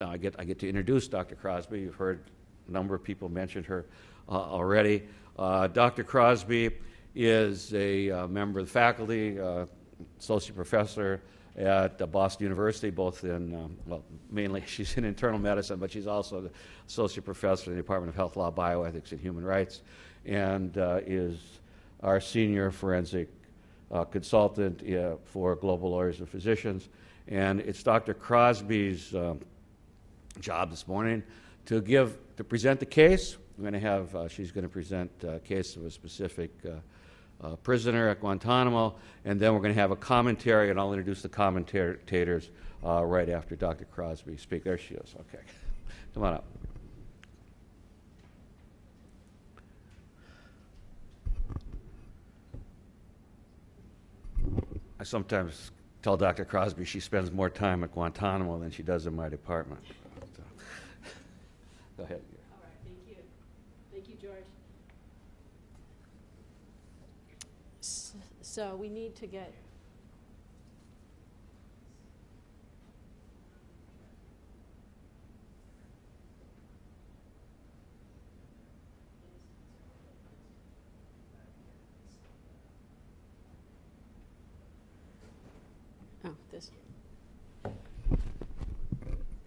I get to introduce Dr. Crosby. You've heard a number of people mention her already. Dr. Crosby is a member of the faculty, associate professor at Boston University, both in, well, mainly she's in internal medicine, but she's also the associate professor in the Department of Health Law, Bioethics, and Human Rights, and is our senior forensic consultant for global lawyers and physicians. And it's Dr. Crosby's job this morning to present the case. We're going to have, she's going to present a case of a specific prisoner at Guantanamo, and then we're going to have a commentary, and I'll introduce the commentators right after Dr. Crosby speaks. There she is. Okay. Come on up. I sometimes tell Dr. Crosby she spends more time at Guantanamo than she does in my department. Go ahead. All right, thank you. Thank you, George. So we need to get... Oh, this.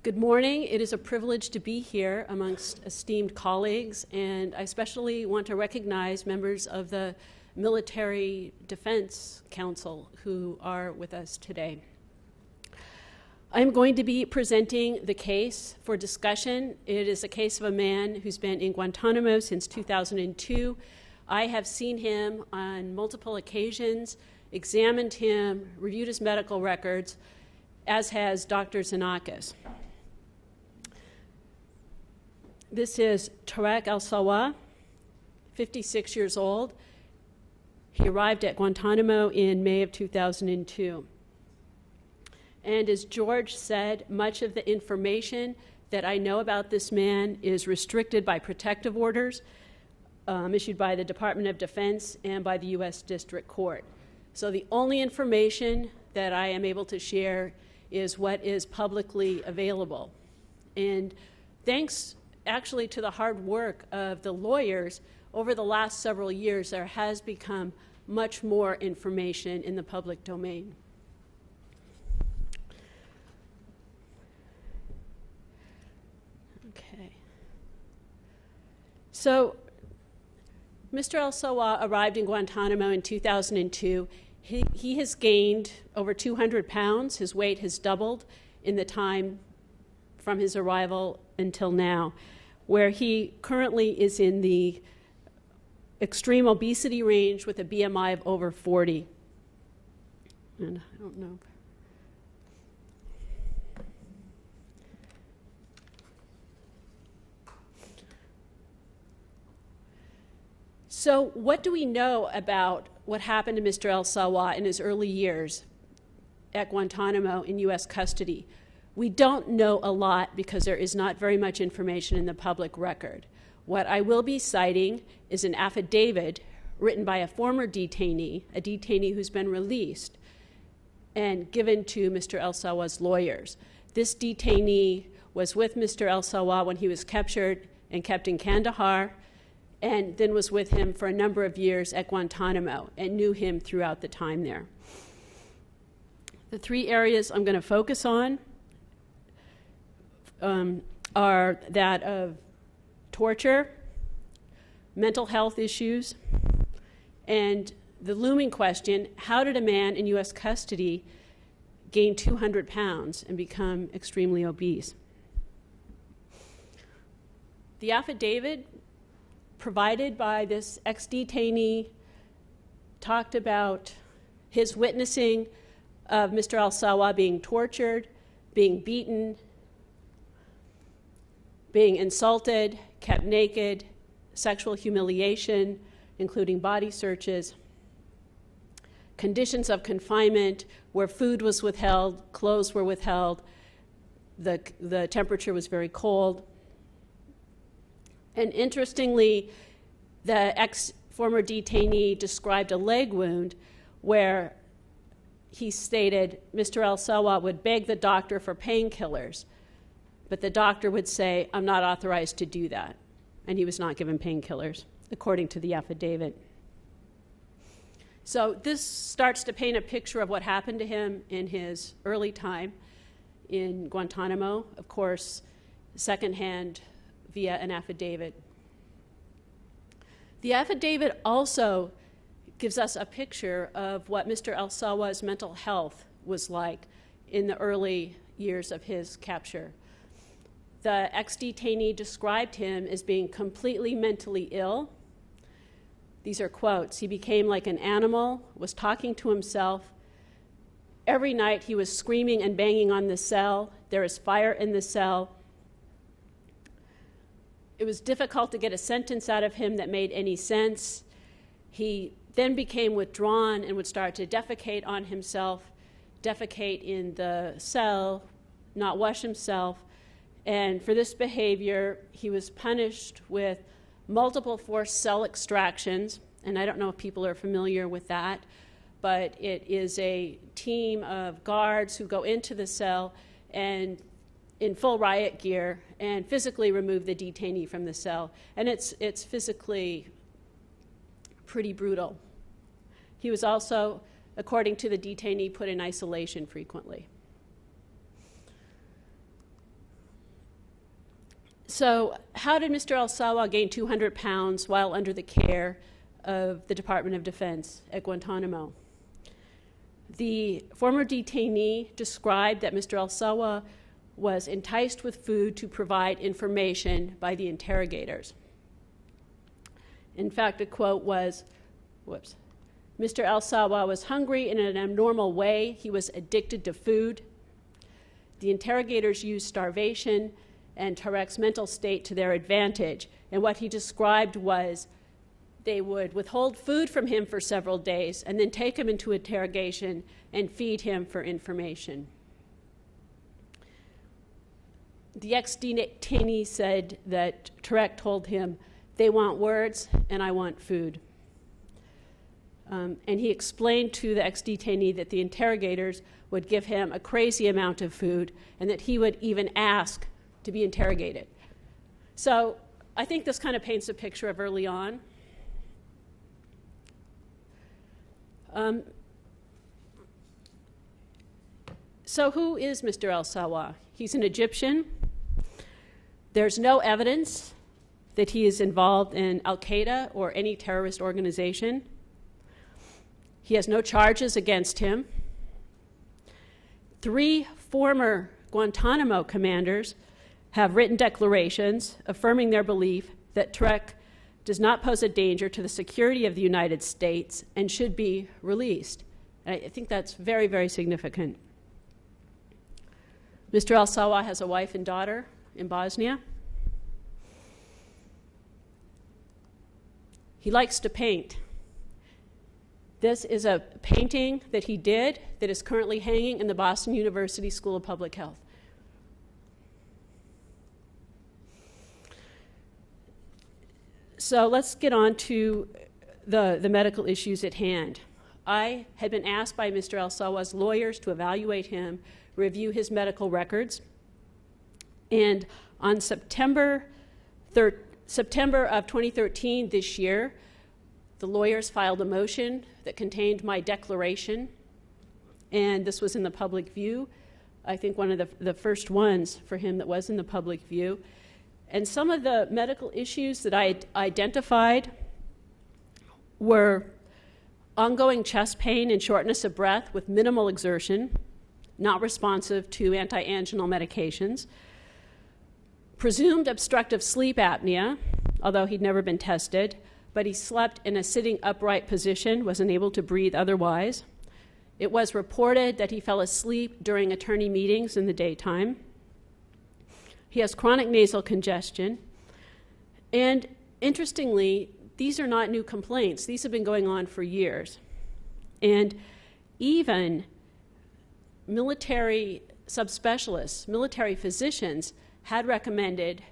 Good morning. It is a privilege to be here amongst esteemed colleagues, and I especially want to recognize members of the Military Defense Council who are with us today. I'm going to be presenting the case for discussion. It is a case of a man who's been in Guantanamo since 2002. I have seen him on multiple occasions, examined him, reviewed his medical records, as has Dr. Xenakis. This is Tarek al-Sawah, 56 years old. He arrived at Guantanamo in May of 2002. And as George said, much of the information that I know about this man is restricted by protective orders issued by the Department of Defense and by the U.S. District Court. So the only information that I am able to share is what is publicly available. And thanks actually to the hard work of the lawyers, over the last several years, there has become much more information in the public domain. Okay. So, Mr. al-Sawah arrived in Guantanamo in 2002. He has gained over 200 pounds. His weight has doubled in the time from his arrival until now, where he currently is in the extreme obesity range with a BMI of over 40. And I don't know. So what do we know about what happened to Mr. al-Sawah in his early years at Guantanamo in U.S. custody? We don't know a lot because there is not very much information in the public record. What I will be citing is an affidavit written by a former detainee, a detainee who's been released, and given to Mr. al-Sawah's lawyers. This detainee was with Mr. al-Sawah when he was captured and kept in Kandahar, and then was with him for a number of years at Guantanamo and knew him throughout the time there. The three areas I'm going to focus on are that of torture, mental health issues, and the looming question, how did a man in U.S. custody gain 200 pounds and become extremely obese? The affidavit provided by this ex-detainee talked about his witnessing of Mr. al-Sawah being tortured, being beaten, being insulted, kept naked, sexual humiliation, including body searches, conditions of confinement where food was withheld, clothes were withheld, the temperature was very cold. And interestingly, the ex-former detainee described a leg wound where he stated Mr. al-Sawah would beg the doctor for painkillers but the doctor would say, "I'm not authorized to do that." And he was not given painkillers, according to the affidavit. So this starts to paint a picture of what happened to him in his early time in Guantanamo, of course, secondhand via an affidavit. The affidavit also gives us a picture of what Mr. al-Sawah's mental health was like in the early years of his capture. The ex-detainee described him as being completely mentally ill. These are quotes. "He became like an animal, was talking to himself. Every night he was screaming and banging on the cell. There is fire in the cell. It was difficult to get a sentence out of him that made any sense. He then became withdrawn and would start to defecate on himself, defecate in the cell, not wash himself. And for this behavior, he was punished with multiple forced cell extractions." And I don't know if people are familiar with that, but it is a team of guards who go into the cell and in full riot gear and physically remove the detainee from the cell. And it's physically pretty brutal. He was also, according to the detainee, put in isolation frequently. So how did Mr. al-Sawah gain 200 pounds while under the care of the Department of Defense at Guantanamo? The former detainee described that Mr. al-Sawah was enticed with food to provide information by the interrogators. In fact, a quote was, "Mr. al-Sawah was hungry in an abnormal way. He was addicted to food. The interrogators used starvation and Tarek's mental state to their advantage." And what he described was they would withhold food from him for several days and then take him into interrogation and feed him for information. The ex-detainee said that Tarek told him, "They want words and I want food." And he explained to the ex-detainee that the interrogators would give him a crazy amount of food and that he would even ask to be interrogated. So I think this kind of paints a picture of early on. So who is Mr. al-Sawah? He's an Egyptian. There's no evidence that he is involved in al-Qaeda or any terrorist organization. He has no charges against him. 3 former Guantanamo commanders have written declarations affirming their belief that Tarek does not pose a danger to the security of the United States and should be released. And I think that's very, very significant. Mr. al-Sawah has a wife and daughter in Bosnia. He likes to paint. This is a painting that he did that is currently hanging in the Boston University School of Public Health. So let's get on to the medical issues at hand. I had been asked by Mr. al-Sawah's lawyers to evaluate him, review his medical records, and on September of 2013, this year, the lawyers filed a motion that contained my declaration, and this was in the public view. I think one of the first ones for him that was in the public view. And some of the medical issues that I identified were ongoing chest pain and shortness of breath with minimal exertion, not responsive to anti-anginal medications, presumed obstructive sleep apnea, although he'd never been tested, but he slept in a sitting upright position, wasn't able to breathe otherwise. It was reported that he fell asleep during attorney meetings in the daytime. He has chronic nasal congestion. And interestingly, these are not new complaints. These have been going on for years. And even military subspecialists, military physicians, had recommended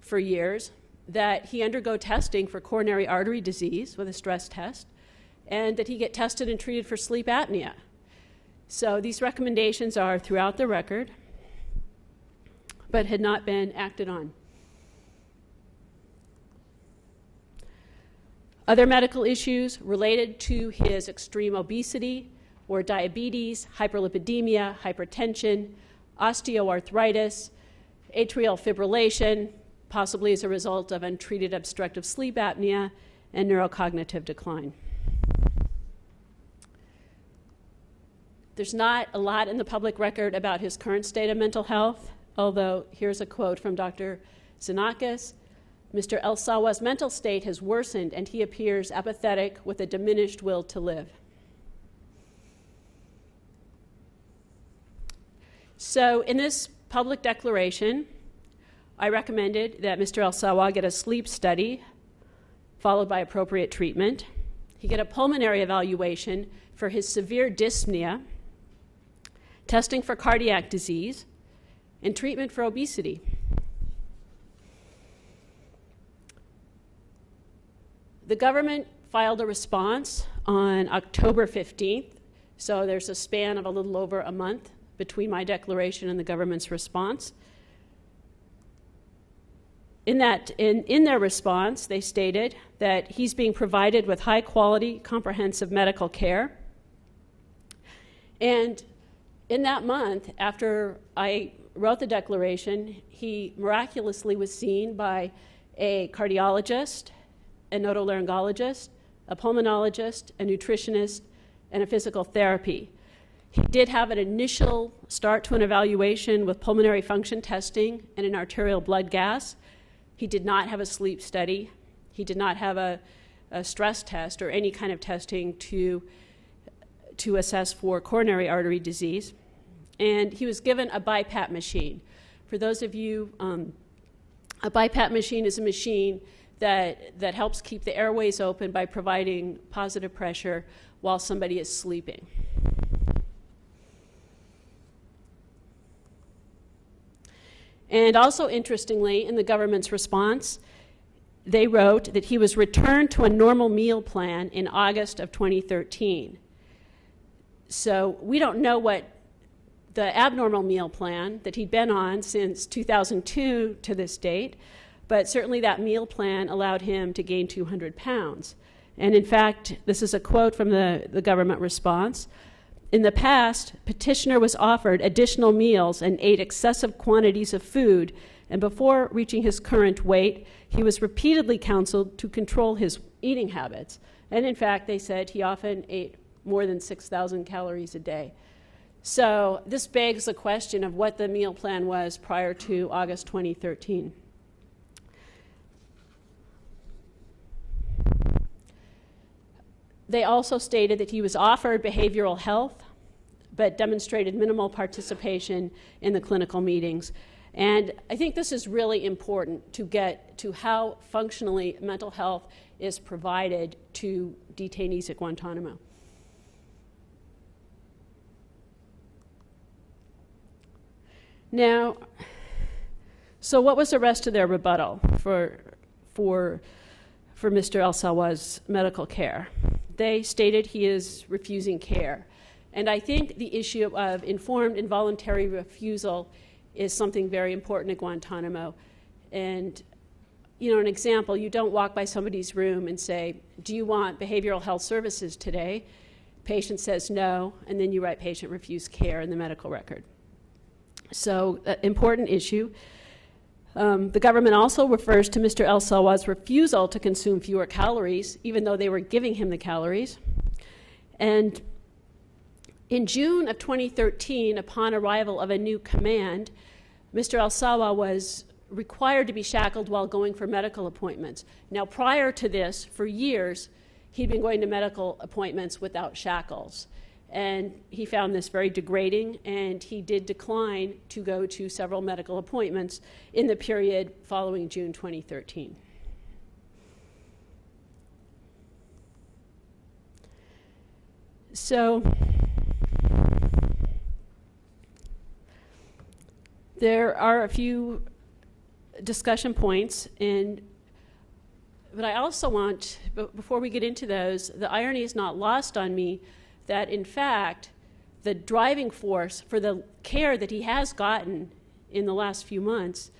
for years that he undergo testing for coronary artery disease with a stress test, and that he get tested and treated for sleep apnea. So these recommendations are throughout the record. but had not been acted on. Other medical issues related to his extreme obesity were diabetes, hyperlipidemia, hypertension, osteoarthritis, atrial fibrillation, possibly as a result of untreated obstructive sleep apnea, and neurocognitive decline. There's not a lot in the public record about his current state of mental health, although here's a quote from Dr. Xenakis. Mr. El-Sawah's mental state has worsened and he appears apathetic with a diminished will to live. So in this public declaration, I recommended that Mr. El-Sawah get a sleep study followed by appropriate treatment. He get a pulmonary evaluation for his severe dyspnea, testing for cardiac disease, and treatment for obesity. The government filed a response on October 15th, so there's a span of a little over a month between my declaration and the government's response. In their response, they stated that he's being provided with high-quality, comprehensive medical care. And in that month, after I wrote the declaration, he miraculously was seen by a cardiologist, a otolaryngologist, a pulmonologist, a nutritionist, and a physical therapy. He did have an initial start to an evaluation with pulmonary function testing and an arterial blood gas. He did not have a sleep study. He did not have a stress test or any kind of testing to assess for coronary artery disease. And he was given a BiPAP machine. For those of you, a BiPAP machine is a machine that helps keep the airways open by providing positive pressure while somebody is sleeping. And also interestingly, in the government's response, they wrote that he was returned to a normal meal plan in August of 2013. So we don't know what the abnormal meal plan that he'd been on since 2002 to this date, but certainly that meal plan allowed him to gain 200 pounds. And in fact, this is a quote from the government response. In the past, petitioner was offered additional meals and ate excessive quantities of food, and before reaching his current weight, he was repeatedly counseled to control his eating habits. And in fact, they said he often ate more than 6,000 calories a day. So this begs the question of what the meal plan was prior to August 2013. They also stated that he was offered behavioral health, but demonstrated minimal participation in the clinical meetings. And I think this is really important to get to how functionally mental health is provided to detainees at Guantanamo. Now, so what was the rest of their rebuttal for Mr. El-Sawah's medical care? They stated he is refusing care. And I think the issue of informed and voluntary refusal is something very important at Guantanamo. And, you know, an example, you don't walk by somebody's room and say, do you want behavioral health services today? Patient says no, and then you write patient refused care in the medical record. So, important issue. The government also refers to Mr. El-Sawah's refusal to consume fewer calories, even though they were giving him the calories. And in June of 2013, upon arrival of a new command, Mr. El-Sawah was required to be shackled while going for medical appointments. Now, prior to this, for years, he'd been going to medical appointments without shackles. And he found this very degrading, and he did decline to go to several medical appointments in the period following June 2013. So there are a few discussion points, but I also want, before we get into those, the irony is not lost on me that, in fact, the driving force for the care that he has gotten in the last few months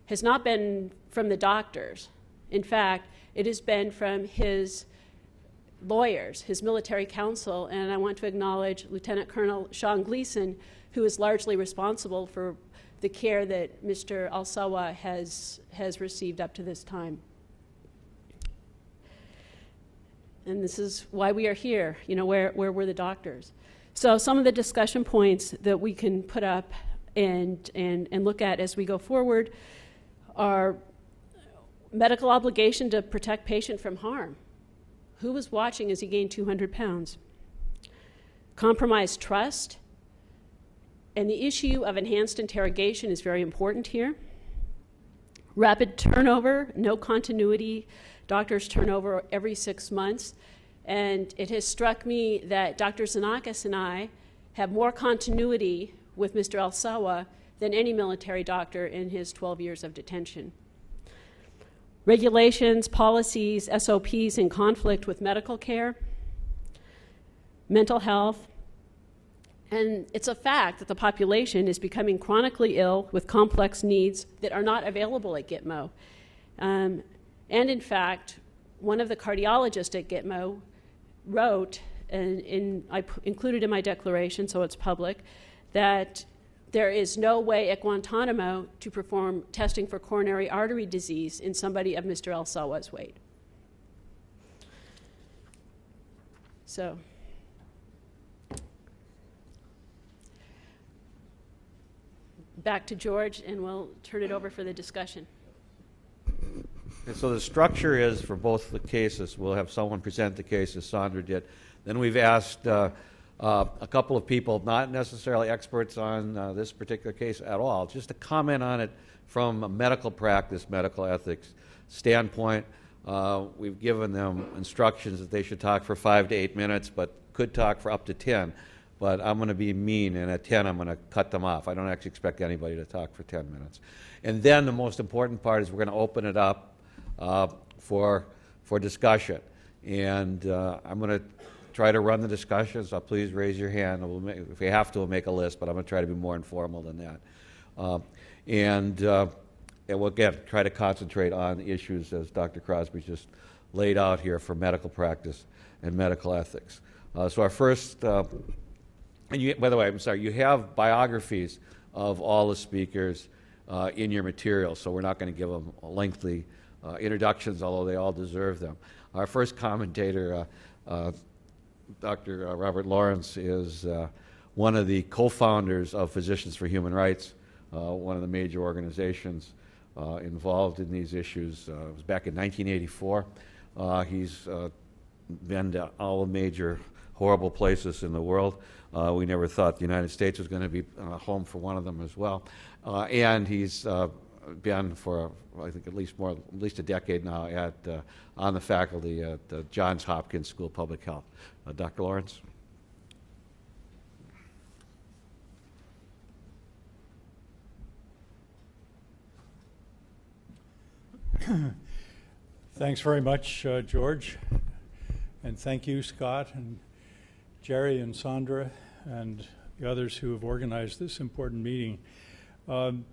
has not been from the doctors. In fact, it has been from his lawyers, his military counsel, and I want to acknowledge Lieutenant Colonel Sean Gleason, who is largely responsible for the care that Mr. Al-Sawah has received up to this time. And this is why we are here. You know, where were the doctors? So some of the discussion points that we can put up and look at as we go forward are medical obligation to protect patient from harm. Who was watching as he gained 200 pounds? Compromised trust. And the issue of enhanced interrogation is very important here. Rapid turnover, no continuity. Doctors turn over every 6 months. And it has struck me that Dr. Xenakis and I have more continuity with Mr. Al-Sawah than any military doctor in his 12 years of detention. Regulations, policies, SOPs in conflict with medical care, mental health, and it's a fact that the population is becoming chronically ill with complex needs that are not available at Gitmo. And in fact, one of the cardiologists at Gitmo wrote, and I included in my declaration so it's public, that there is no way at Guantanamo to perform testing for coronary artery disease in somebody of Mr. Al-Sawah's weight. So, back to George, and we'll turn it over for the discussion. And so the structure is for both the cases, we'll have someone present the case as Sandra did. Then we've asked a couple of people, not necessarily experts on this particular case at all, just to comment on it from a medical practice, medical ethics standpoint. We've given them instructions that they should talk for 5 to 8 minutes, but could talk for up to 10. But I'm going to be mean, and at 10 I'm going to cut them off. I don't actually expect anybody to talk for 10 minutes. And then the most important part is we're going to open it up for discussion. And I'm going to try to run the discussion, so please raise your hand. If we have to, we'll make a list, but I'm going to try to be more informal than that. And we'll, again, try to concentrate on issues, as Dr. Crosby just laid out here, for medical practice and medical ethics. So our first, by the way, I'm sorry, you have biographies of all the speakers in your material, so we're not going to give them lengthy introductions, although they all deserve them. Our first commentator, Dr. Robert Lawrence, is one of the co-founders of Physicians for Human Rights, one of the major organizations involved in these issues. It was back in 1984. He's been to all the major horrible places in the world. We never thought the United States was going to be home for one of them as well. And he's been for, I think, at least a decade now on the faculty at the Johns Hopkins School of Public Health. Dr. Lawrence. Thanks very much, George, and thank you, Scott, and Jerry, and Sandra, and the others who have organized this important meeting. I'm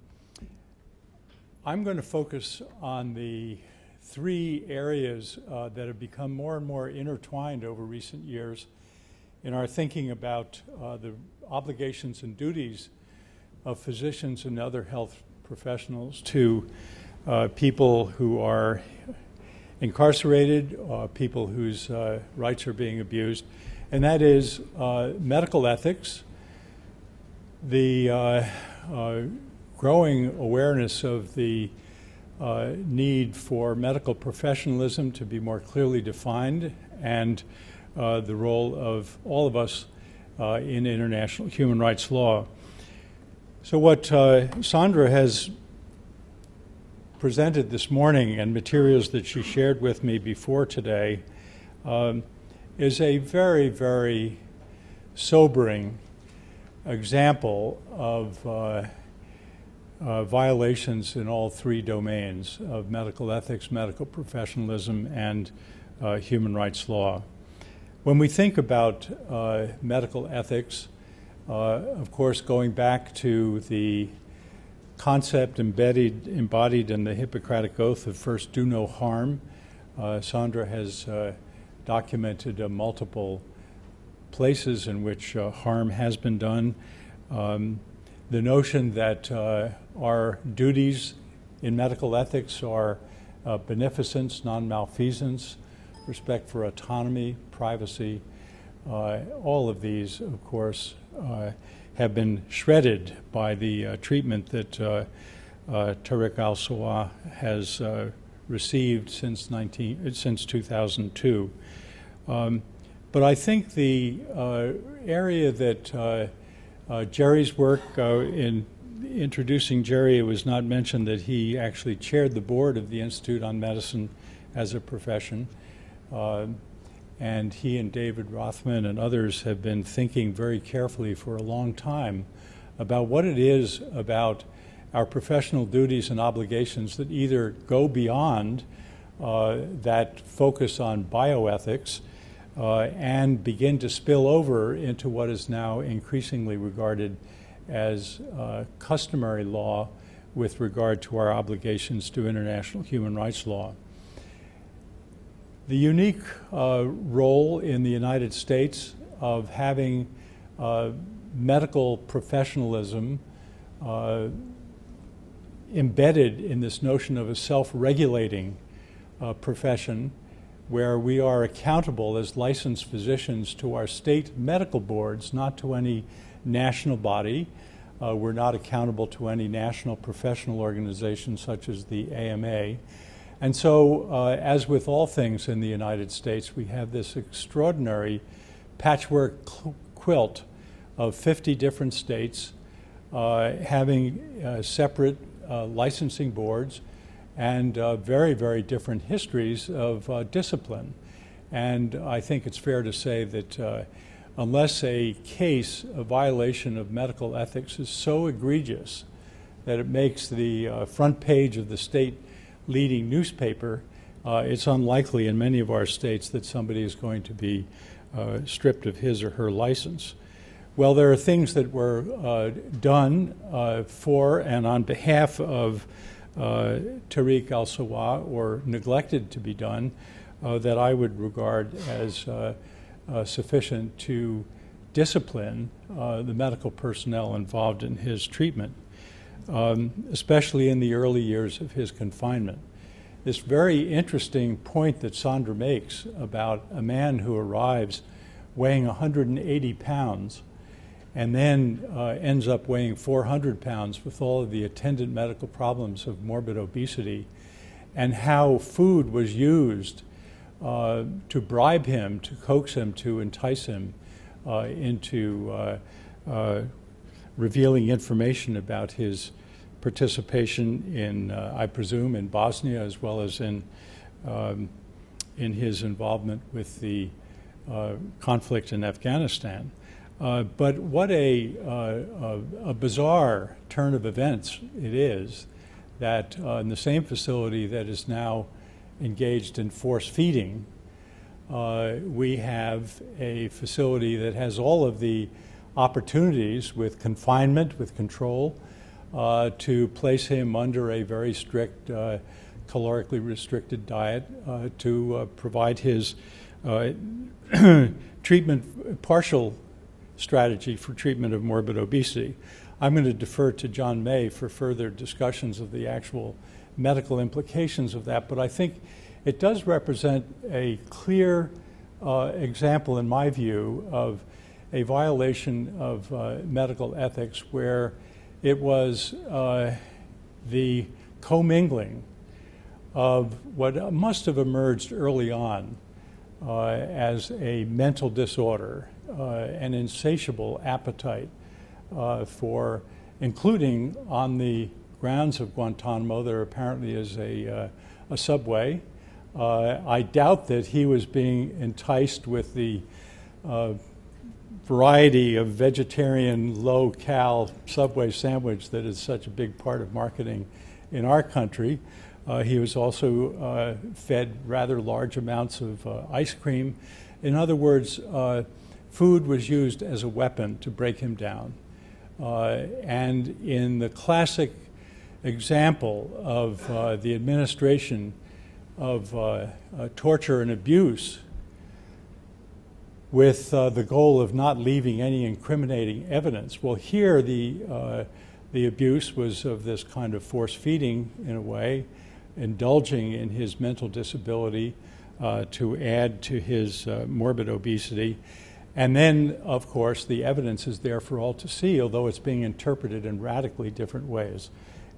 going to focus on the 3 areas that have become more and more intertwined over recent years in our thinking about the obligations and duties of physicians and other health professionals to people who are incarcerated, people whose rights are being abused, and that is medical ethics, the growing awareness of the need for medical professionalism to be more clearly defined, and the role of all of us in international human rights law. So what Sandra has presented this morning, and materials that she shared with me before today, is a very, very sobering example of violations in all 3 domains of medical ethics, medical professionalism, and human rights law. When we think about medical ethics, of course, going back to the concept embodied in the Hippocratic Oath of first do no harm. Sandra has documented multiple places in which harm has been done. The notion that our duties in medical ethics are beneficence, non-malfeasance, respect for autonomy, privacy, all of these, of course, have been shredded by the treatment that Tarek al-Sawah has received since 2002. But I think the area that Jerry's work in introducing Jerry, it was not mentioned that he actually chaired the board of the Institute on Medicine as a profession. And he and David Rothman and others have been thinking very carefully for a long time about what it is about our professional duties and obligations that either go beyond that focus on bioethics and begin to spill over into what is now increasingly regarded as customary law with regard to our obligations to international human rights law. The unique role in the United States of having medical professionalism embedded in this notion of a self-regulating profession where we are accountable as licensed physicians to our state medical boards, not to any national body. We're not accountable to any national professional organization such as the AMA. And so, as with all things in the United States, we have this extraordinary patchwork quilt of 50 different states having separate licensing boards and very, very different histories of discipline. And I think it's fair to say that unless a case, a violation of medical ethics is so egregious that it makes the front page of the state leading newspaper, it's unlikely in many of our states that somebody is going to be stripped of his or her license. Well, there are things that were done for and on behalf of Tarek al-Sawah or neglected to be done that I would regard as sufficient to discipline the medical personnel involved in his treatment, especially in the early years of his confinement. This very interesting point that Sandra makes about a man who arrives weighing 180 pounds and then ends up weighing 400 pounds with all of the attendant medical problems of morbid obesity, and how food was used to bribe him, to coax him, to entice him into revealing information about his participation in, I presume, in Bosnia, as well as in his involvement with the conflict in Afghanistan. But what a bizarre turn of events it is that in the same facility that is now engaged in force feeding, we have a facility that has all of the opportunities with confinement, with control, to place him under a very strict, calorically restricted diet, to provide his treatment, partial strategy for treatment of morbid obesity. I'm going to defer to John May for further discussions of the actual medical implications of that, but I think it does represent a clear example, in my view, of a violation of medical ethics where it was the commingling of what must have emerged early on as a mental disorder, an insatiable appetite for, including on the grounds of Guantanamo, there apparently is a subway. I doubt that he was being enticed with the variety of vegetarian, low-cal Subway sandwich that is such a big part of marketing in our country. He was also fed rather large amounts of ice cream. In other words, food was used as a weapon to break him down. And in the classic example of the administration of torture and abuse with the goal of not leaving any incriminating evidence. Well, here the abuse was of this kind of force feeding, in a way, indulging in his mental disability to add to his morbid obesity. And then, of course, the evidence is there for all to see, although it's being interpreted in radically different ways.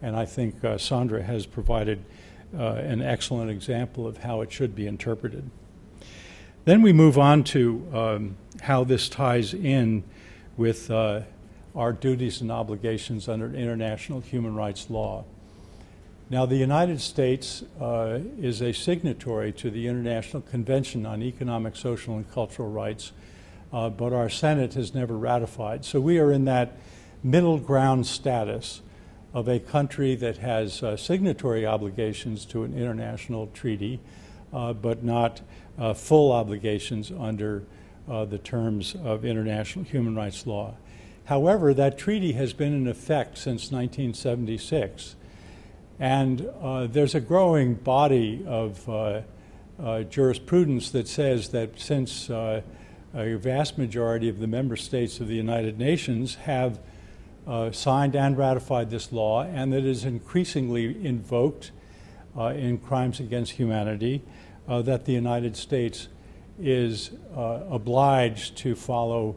And I think Sandra has provided an excellent example of how it should be interpreted. Then we move on to how this ties in with our duties and obligations under international human rights law. Now, the United States is a signatory to the International Convention on Economic, Social, and Cultural Rights, but our Senate has never ratified. So we are in that middle ground status of a country that has signatory obligations to an international treaty, but not full obligations under the terms of international human rights law. However, that treaty has been in effect since 1976, and there's a growing body of jurisprudence that says that since a vast majority of the member states of the United Nations have signed and ratified this law, and that it is increasingly invoked in crimes against humanity, that the United States is obliged to follow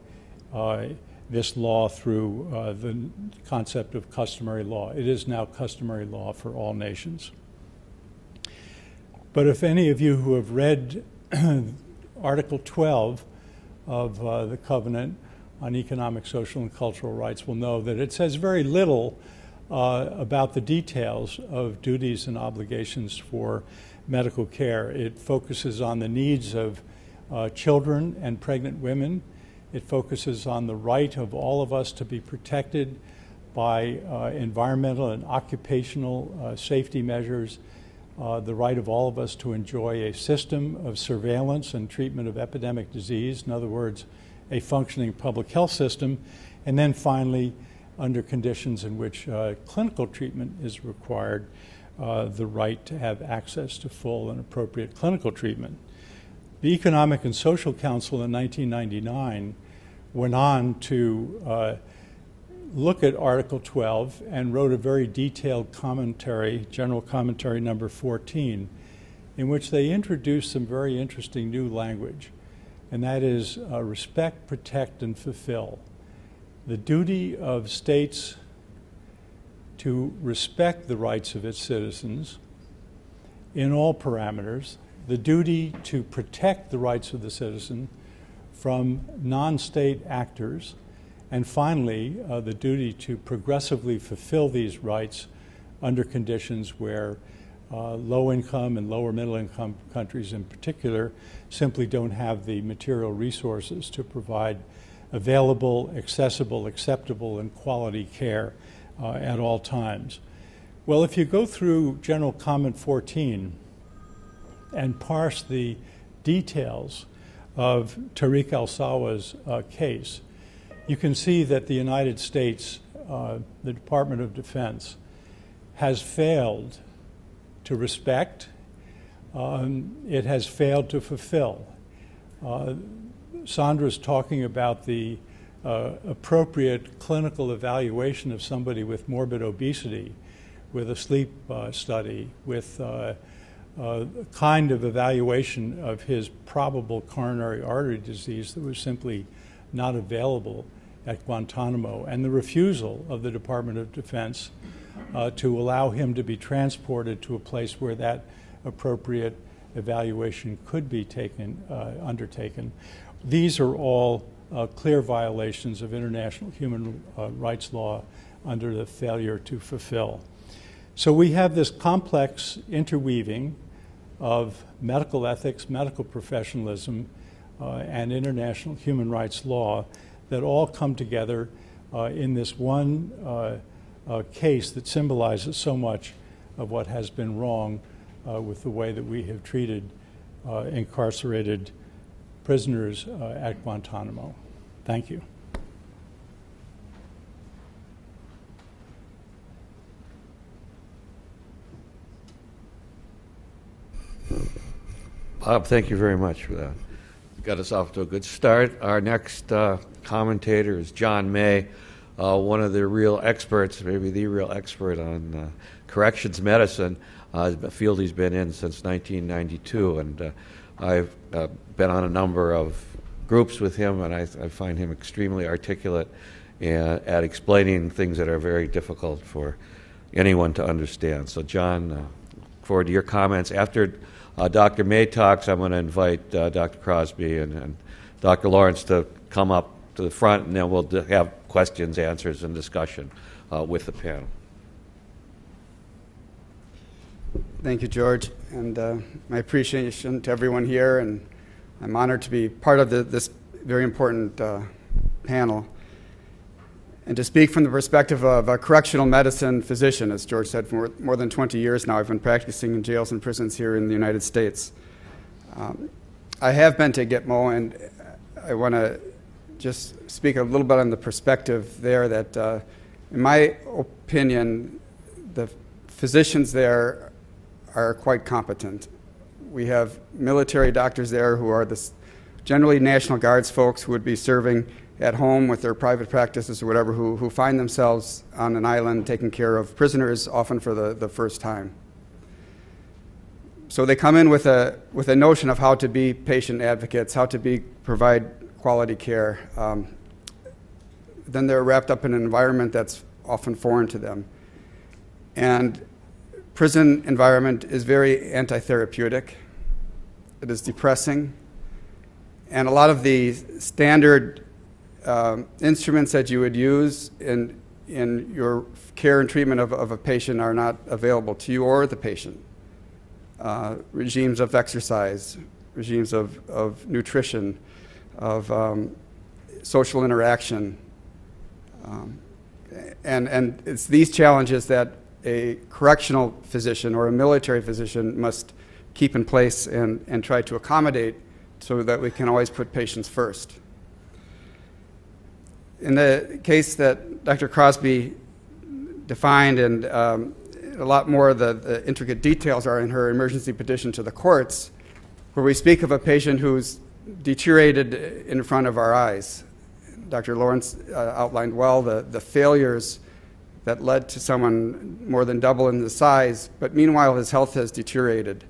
this law through the concept of customary law. It is now customary law for all nations. But if any of you who have read Article 12 of the Covenant on Economic, Social, and Cultural Rights will know that it says very little about the details of duties and obligations for medical care. It focuses on the needs of children and pregnant women. It focuses on the right of all of us to be protected by environmental and occupational safety measures, the right of all of us to enjoy a system of surveillance and treatment of epidemic disease, in other words, a functioning public health system, and then finally, under conditions in which clinical treatment is required, the right to have access to full and appropriate clinical treatment. The Economic and Social Council in 1999 went on to look at Article 12 and wrote a very detailed commentary, General Commentary number 14, in which they introduced some very interesting new language, and that is respect, protect, and fulfill. The duty of states to respect the rights of its citizens in all parameters, the duty to protect the rights of the citizen from non-state actors, and finally, the duty to progressively fulfill these rights under conditions where low-income and lower middle-income countries in particular simply don't have the material resources to provide available, accessible, acceptable, and quality care at all times. Well, if you go through General Comment 14 and parse the details of Tarek al-Sawah's case, you can see that the United States, the Department of Defense, has failed to respect, it has failed to fulfill. Sandra's talking about the appropriate clinical evaluation of somebody with morbid obesity, with a sleep study, with kind of evaluation of his probable coronary artery disease that was simply not available at Guantanamo, and the refusal of the Department of Defense to allow him to be transported to a place where that appropriate evaluation could be undertaken. These are all clear violations of international human rights law under the failure to fulfill. So we have this complex interweaving of medical ethics, medical professionalism, and international human rights law that all come together in this one case that symbolizes so much of what has been wrong with the way that we have treated incarcerated prisoners at Guantanamo. Thank you. Bob, thank you very much for that. Got us off to a good start. Our next commentator is John May, one of the real experts, maybe the real expert on corrections medicine, a field he's been in since 1992. And I've been on a number of groups with him, and I find him extremely articulate at explaining things that are very difficult for anyone to understand. So, John, look forward to your comments. After Dr. May talks, I'm going to invite Dr. Crosby and Dr. Lawrence to come up to the front, and then we'll have questions, answers, and discussion with the panel. Thank you, George, and my appreciation to everyone here, and I'm honored to be part of this very important panel. And to speak from the perspective of a correctional medicine physician, as George said, for more than 20 years now, I've been practicing in jails and prisons here in the United States. I have been to Gitmo, and I want to just speak a little bit on the perspective there that, in my opinion, the physicians there are quite competent. We have military doctors there who are generally National Guards folks who would be serving at home with their private practices or whatever, who find themselves on an island taking care of prisoners, often for the first time. So they come in with a notion of how to be patient advocates, how to provide quality care. Then they're wrapped up in an environment that's often foreign to them. And prison environment is very anti-therapeutic. It is depressing. And a lot of the standard instruments that you would use in your care and treatment of a patient are not available to you or the patient. Regimes of exercise, regimes of nutrition, of social interaction. And it's these challenges that a correctional physician or a military physician must keep in place and try to accommodate so that we can always put patients first. In the case that Dr. Crosby defined, and a lot more of the intricate details are in her emergency petition to the courts, where we speak of a patient who's deteriorated in front of our eyes. Dr. Lawrence outlined well the failures that led to someone more than double in the size, but meanwhile his health has deteriorated.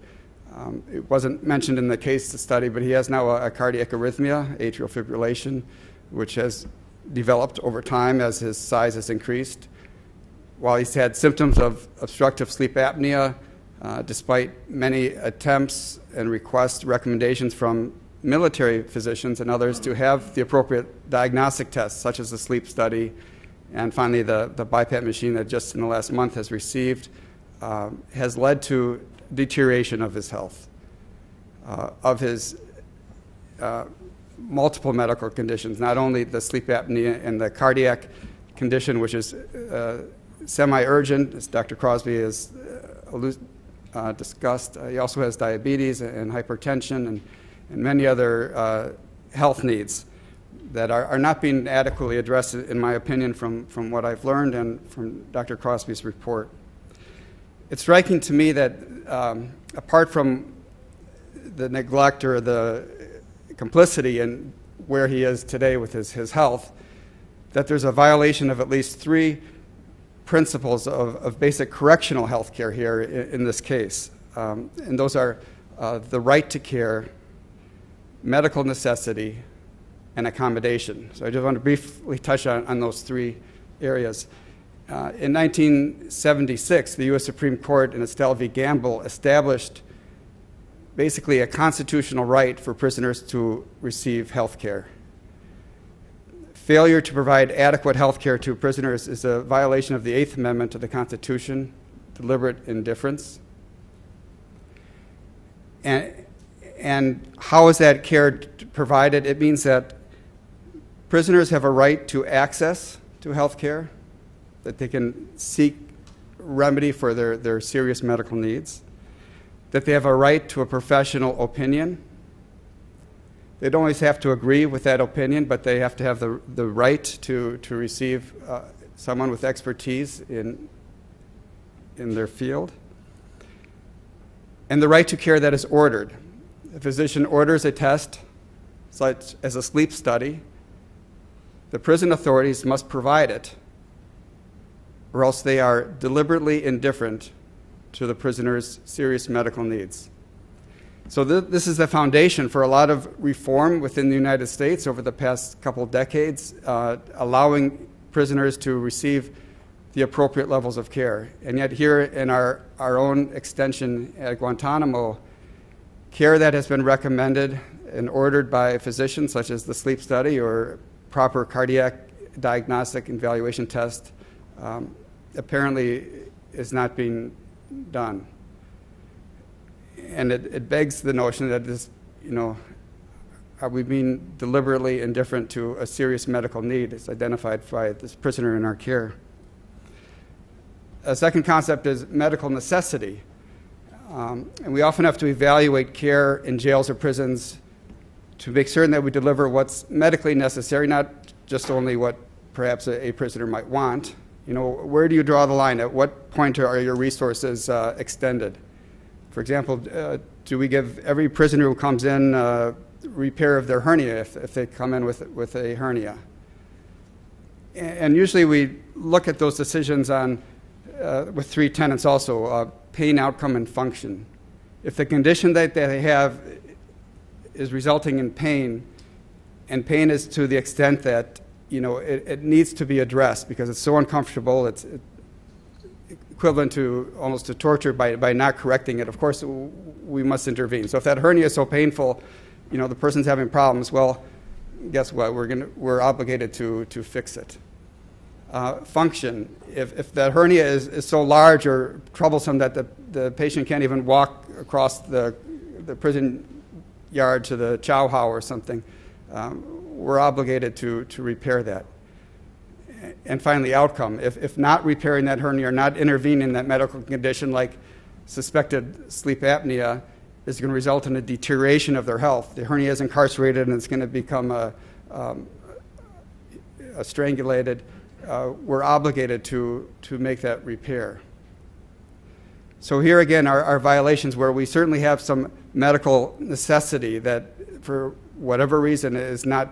It wasn't mentioned in the case study, but he has now a cardiac arrhythmia, atrial fibrillation, which has developed over time as his size has increased. While he's had symptoms of obstructive sleep apnea, despite many attempts and requests, recommendations from military physicians and others to have the appropriate diagnostic tests, such as the sleep study, and finally the BiPAP machine that just in the last month has received, has led to deterioration of his health, of his multiple medical conditions, not only the sleep apnea and the cardiac condition, which is semi-urgent, as Dr. Crosby has discussed. He also has diabetes and hypertension and many other health needs that are not being adequately addressed, in my opinion, from what I've learned and from Dr. Crosby's report. It's striking to me that apart from the neglect or the complicity in where he is today with his health, that there's a violation of at least three principles of basic correctional health care here in this case. And those are the right to care, medical necessity, and accommodation. So I just want to briefly touch on those three areas. In 1976, the U.S. Supreme Court in Estelle v. Gamble established basically a constitutional right for prisoners to receive health care. Failure to provide adequate health care to prisoners is a violation of the Eighth Amendment to the Constitution, deliberate indifference. And how is that care provided? It means that prisoners have a right to access to health care, that they can seek remedy for their serious medical needs, that they have a right to a professional opinion. They don't always have to agree with that opinion, but they have to have the right to receive someone with expertise in their field. and the right to care that is ordered. A physician orders a test, such as a sleep study. The prison authorities must provide it, or else they are deliberately indifferent to the prisoner's serious medical needs. So this is the foundation for a lot of reform within the United States over the past couple decades, allowing prisoners to receive the appropriate levels of care. And yet here in our own extension at Guantanamo, care that has been recommended and ordered by physicians, such as the sleep study or proper cardiac diagnostic and evaluation test, apparently is not being done. And it begs the notion that this, are we being deliberately indifferent to a serious medical need as identified by this prisoner in our care? A second concept is medical necessity. And we often have to evaluate care in jails or prisons to make certain that we deliver what's medically necessary, not just only what perhaps a prisoner might want. Where do you draw the line? At what point are your resources extended? For example, do we give every prisoner who comes in repair of their hernia if they come in with a hernia? And usually we look at those decisions with three tenets also, pain, outcome, and function. If the condition that they have is resulting in pain, and pain is to the extent that it needs to be addressed because it's so uncomfortable, it's equivalent to almost to torture by not correcting it, of course we must intervene. So if that hernia is so painful, the person's having problems, well, guess what? We're obligated to fix it. Function. If that hernia is so large or troublesome that the patient can't even walk across the prison yard to the chow hall or something, we're obligated to repair that. And finally, outcome. If not repairing that hernia or not intervening in that medical condition like suspected sleep apnea is going to result in a deterioration of their health. The hernia is incarcerated and it's going to become a strangulated. We're obligated to make that repair. So here again are violations where we certainly have some medical necessity that for whatever reason is not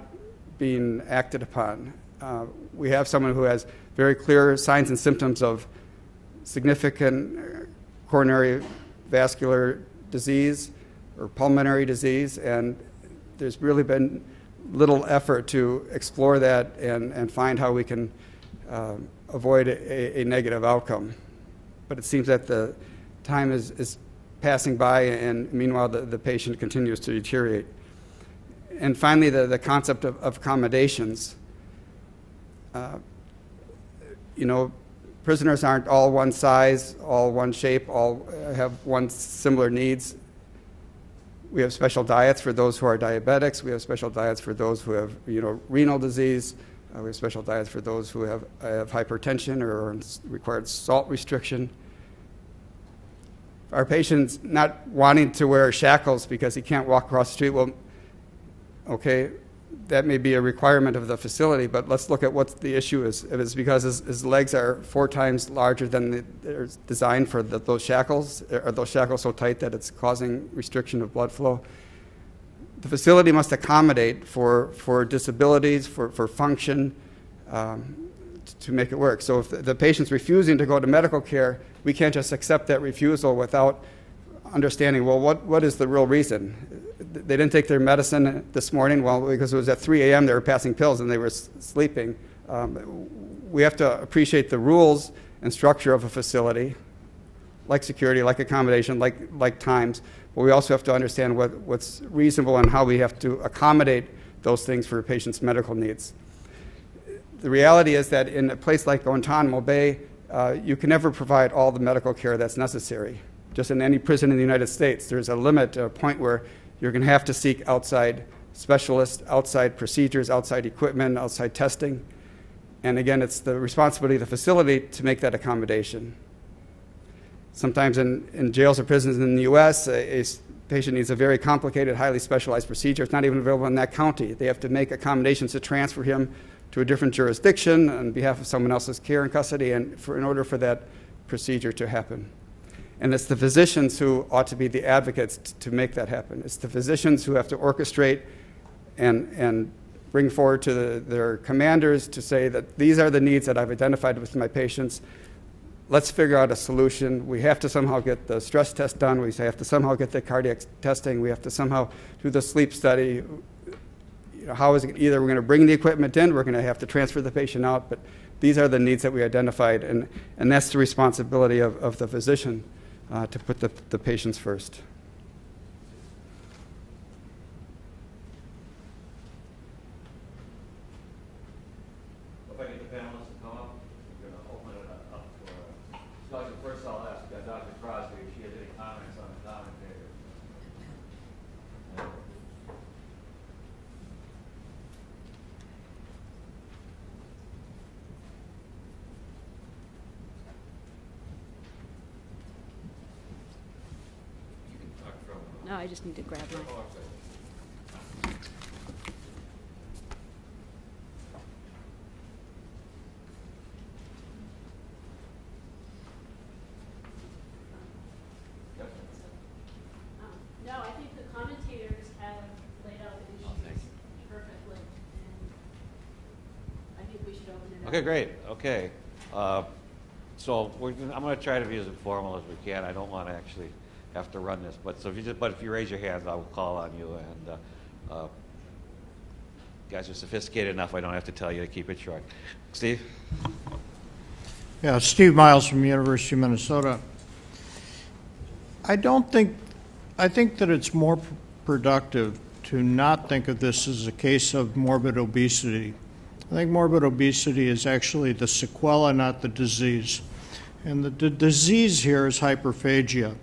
being acted upon. We have someone who has very clear signs and symptoms of significant coronary vascular disease or pulmonary disease, and there's really been little effort to explore that and find how we can avoid a negative outcome. But it seems that the time is passing by, and meanwhile the patient continues to deteriorate. And finally, the concept of accommodations. Prisoners aren't all one size, all one shape, all have one similar needs. We have special diets for those who are diabetics. We have special diets for those who have renal disease. We have special diets for those who have hypertension or required salt restriction. Our patients not wanting to wear shackles because he can't walk across the street, well, okay, that may be a requirement of the facility, but let's look at what the issue is. If it's because his legs are 4 times larger than they're designed for those shackles, are those shackles so tight that it's causing restriction of blood flow? The facility must accommodate for disabilities, for function, to make it work. So if the patient's refusing to go to medical care, we can't just accept that refusal without understanding, well, what is the real reason? They didn't take their medicine this morning, well, because it was at 3 a.m. they were passing pills and they were sleeping. We have to appreciate the rules and structure of a facility, like security, like accommodation, like times, but we also have to understand what's reasonable and how we have to accommodate those things for a patient's medical needs. The reality is that in a place like Guantanamo Bay, you can never provide all the medical care that's necessary. Just in any prison in the United States, there's a limit, a point where you're going to have to seek outside specialists, outside procedures, outside equipment, outside testing. And again, it's the responsibility of the facility to make that accommodation. Sometimes in jails or prisons in the U.S., a patient needs a very complicated, highly specialized procedure. It's not even available in that county. They have to make accommodations to transfer him to a different jurisdiction on behalf of someone else's care and custody in order for that procedure to happen. And it's the physicians who ought to be the advocates to make that happen. It's the physicians who have to orchestrate and bring forward to their commanders to say that these are the needs that I've identified with my patients. Let's figure out a solution. We have to somehow get the stress test done. We have to somehow get the cardiac testing. We have to somehow do the sleep study. How is it? Either we're going to bring the equipment in, we're going to have to transfer the patient out, but these are the needs that we identified, and that's the responsibility of the physician to put the patients first. If I get the panelists to come up, we're going to open it up for discussion. First, I'll ask Dr. Crosby if she has any comments on the commentator. You can talk from. No, I just need to grab my. Oh, okay. No, I think the commentators have laid out the issues perfectly, and I think we should open it up. Okay, great. Okay. So I'm going to try to be as informal as we can. I don't want to actually have to run this, but if you raise your hands, I will call on you. And you guys are sophisticated enough. I don't have to tell you to keep it short. Steve. Yeah, Steve Miles from the University of Minnesota. I think that it's more productive to not think of this as a case of morbid obesity. I think morbid obesity is actually the sequela, not the disease. And the disease here is hyperphagia.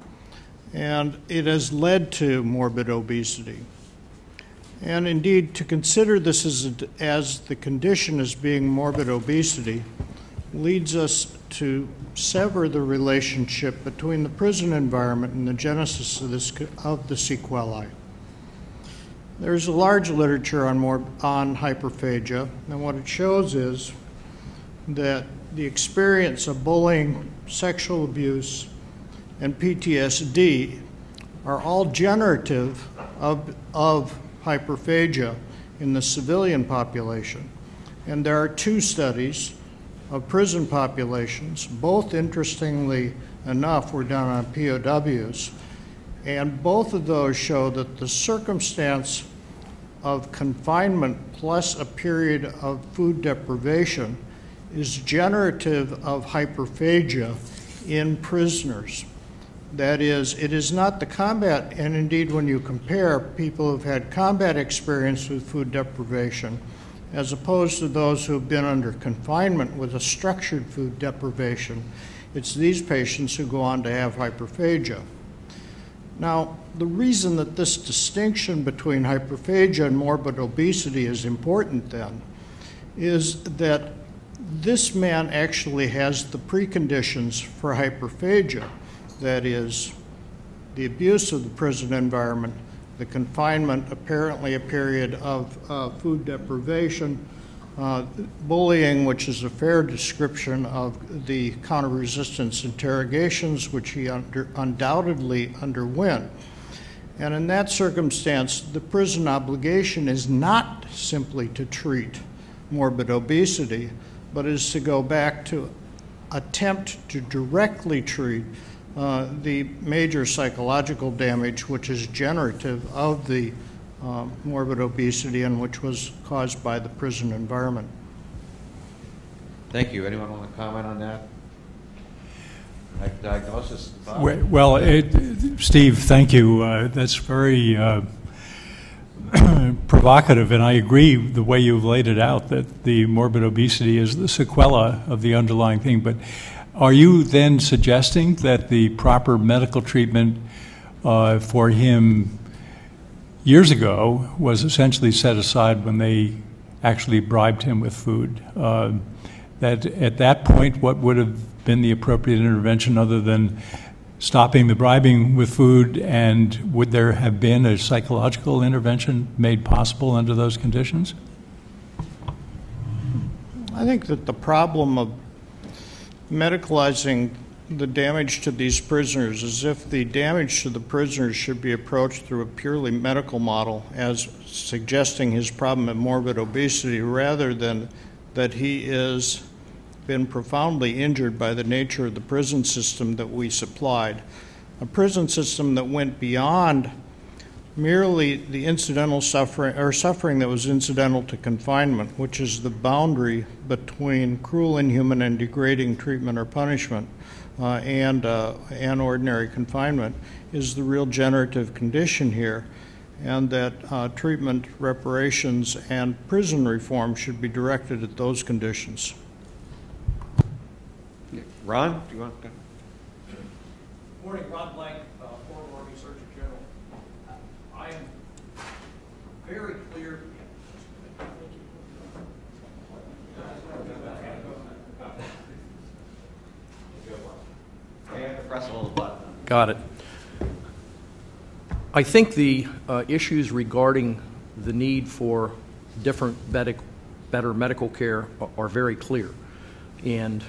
And it has led to morbid obesity. And indeed, to consider this as the condition as being morbid obesity leads us to sever the relationship between the prison environment and the genesis of the sequelae. There's a large literature on hyperphagia, and what it shows is that the experience of bullying, sexual abuse, and PTSD are all generative of hyperphagia in the civilian population. And there are 2 studies of prison populations, both interestingly enough were done on POWs, and both of those show that the circumstance of confinement plus a period of food deprivation is generative of hyperphagia in prisoners. That is, it is not the combat, and indeed when you compare people who've had combat experience with food deprivation as opposed to those who have been under confinement with a structured food deprivation, it's these patients who go on to have hyperphagia. Now, the reason that this distinction between hyperphagia and morbid obesity is important then is that this man actually has the preconditions for hyperphagia. That is, the abuse of the prison environment, the confinement, apparently a period of food deprivation, bullying, which is a fair description of the counter-resistance interrogations, which he undoubtedly underwent. And in that circumstance, the prison obligation is not simply to treat morbid obesity, but is to go back to attempt to directly treat the major psychological damage which is generative of the morbid obesity and which was caused by the prison environment. Thank you. Anyone want to comment on that? Diagnosis? Bob? Well, Steve, thank you. That's very provocative, and I agree the way you've laid it out, that the morbid obesity is the sequela of the underlying thing. But are you then suggesting that the proper medical treatment for him years ago was essentially set aside when they actually bribed him with food? That at that point, what would have been the appropriate intervention other than stopping the bribing with food, and would there have been a psychological intervention made possible under those conditions? I think that the problem of medicalizing the damage to these prisoners as if the damage to the prisoners should be approached through a purely medical model, as suggesting his problem of morbid obesity, rather than that he is been profoundly injured by the nature of the prison system that we supplied. A prison system that went beyond merely the incidental suffering, or suffering that was incidental to confinement, which is the boundary between cruel, inhuman, and degrading treatment or punishment, and ordinary confinement, is the real generative condition here, and that treatment, reparations, and prison reform should be directed at those conditions. Ron, do you want to? Morning, Ron Blank, former Army Surgeon General. I am very clear. Press a little button. Got it. I think the issues regarding the need for different better medical care are very clear. And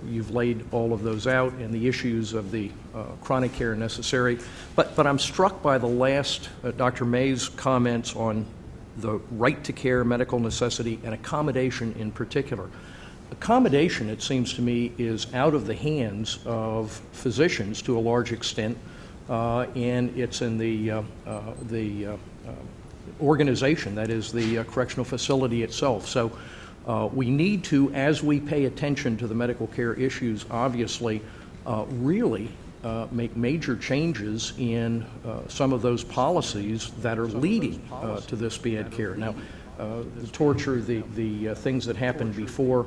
you've laid all of those out, and the issues of the chronic care necessary. But I'm struck by the last Dr. May's comments on the right to care, medical necessity, and accommodation in particular. Accommodation, it seems to me, is out of the hands of physicians to a large extent, and it's in the organization, that is the correctional facility itself. So we need to, as we pay attention to the medical care issues, obviously, really make major changes in some of those policies that are leading to this bad care. Now, the torture, the things that happened before,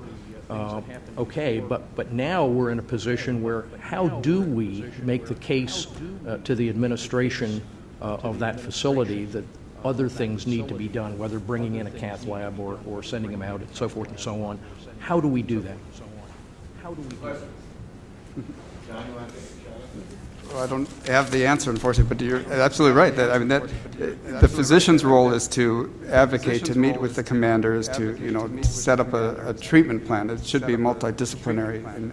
okay, but now we're in a position where how do we make the case to the administration of that facility that other things need to be done, whether bringing in a cath lab or sending them out and so forth and so on. How do we do that? How do we do that? Well, I don't have the answer, unfortunately, but you're absolutely right. That, I mean, that the physician's role is to advocate, to meet with the commanders, to set up a treatment plan. It should be multidisciplinary, and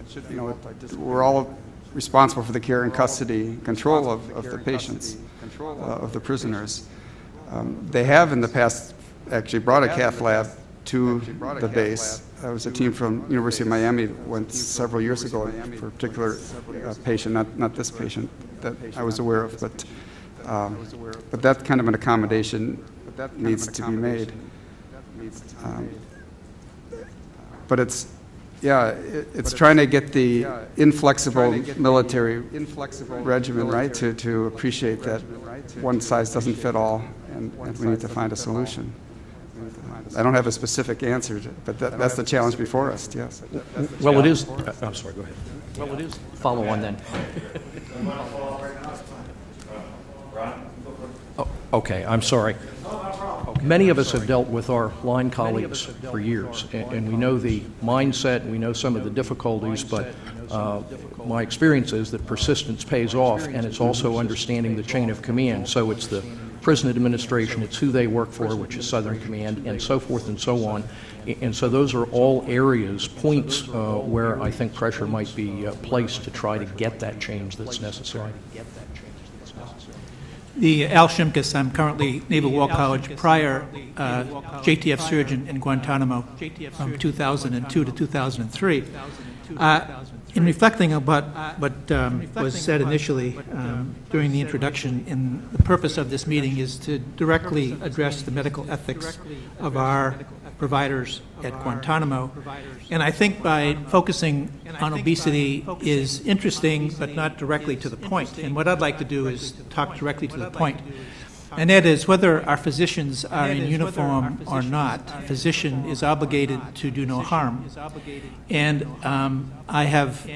we're all responsible for the care and custody control of the patients, of the prisoners. They have in the past actually brought a cath lab to the base. There was a team from University of Miami went several years ago for a particular patient, not this patient that I was aware of, but that kind of an accommodation needs to be made. But it's trying to get the inflexible military regimen, right, to appreciate that one size doesn't fit all, and we need to find a solution. I don't have a specific answer, but that's the challenge before us, yes. Well, it is. I'm sorry, go ahead. Well, it is. Follow on then. Oh, okay, I'm sorry. Many of us have dealt with our line colleagues for years, and we know the mindset, and we know some of the difficulties, but my experience is that persistence pays off, and it's also understanding the chain of command. So it's the prison administration, it's who they work for, which is Southern Command, and so forth and so on. And so those are all areas, points where I think pressure might be placed to try to get that change that's necessary. The Al Shimkus, I'm currently Naval War College, prior JTF surgeon in Guantanamo from 2002 to 2003. In reflecting about what was said initially during the introduction, and the purpose of this meeting is to directly address the medical ethics of our providers at Guantanamo. And I think by focusing on obesity is interesting, but not directly to the point. And what I'd like to do is talk directly to the point. And that is whether our physicians are in uniform or not, a physician is obligated to do no harm. And I have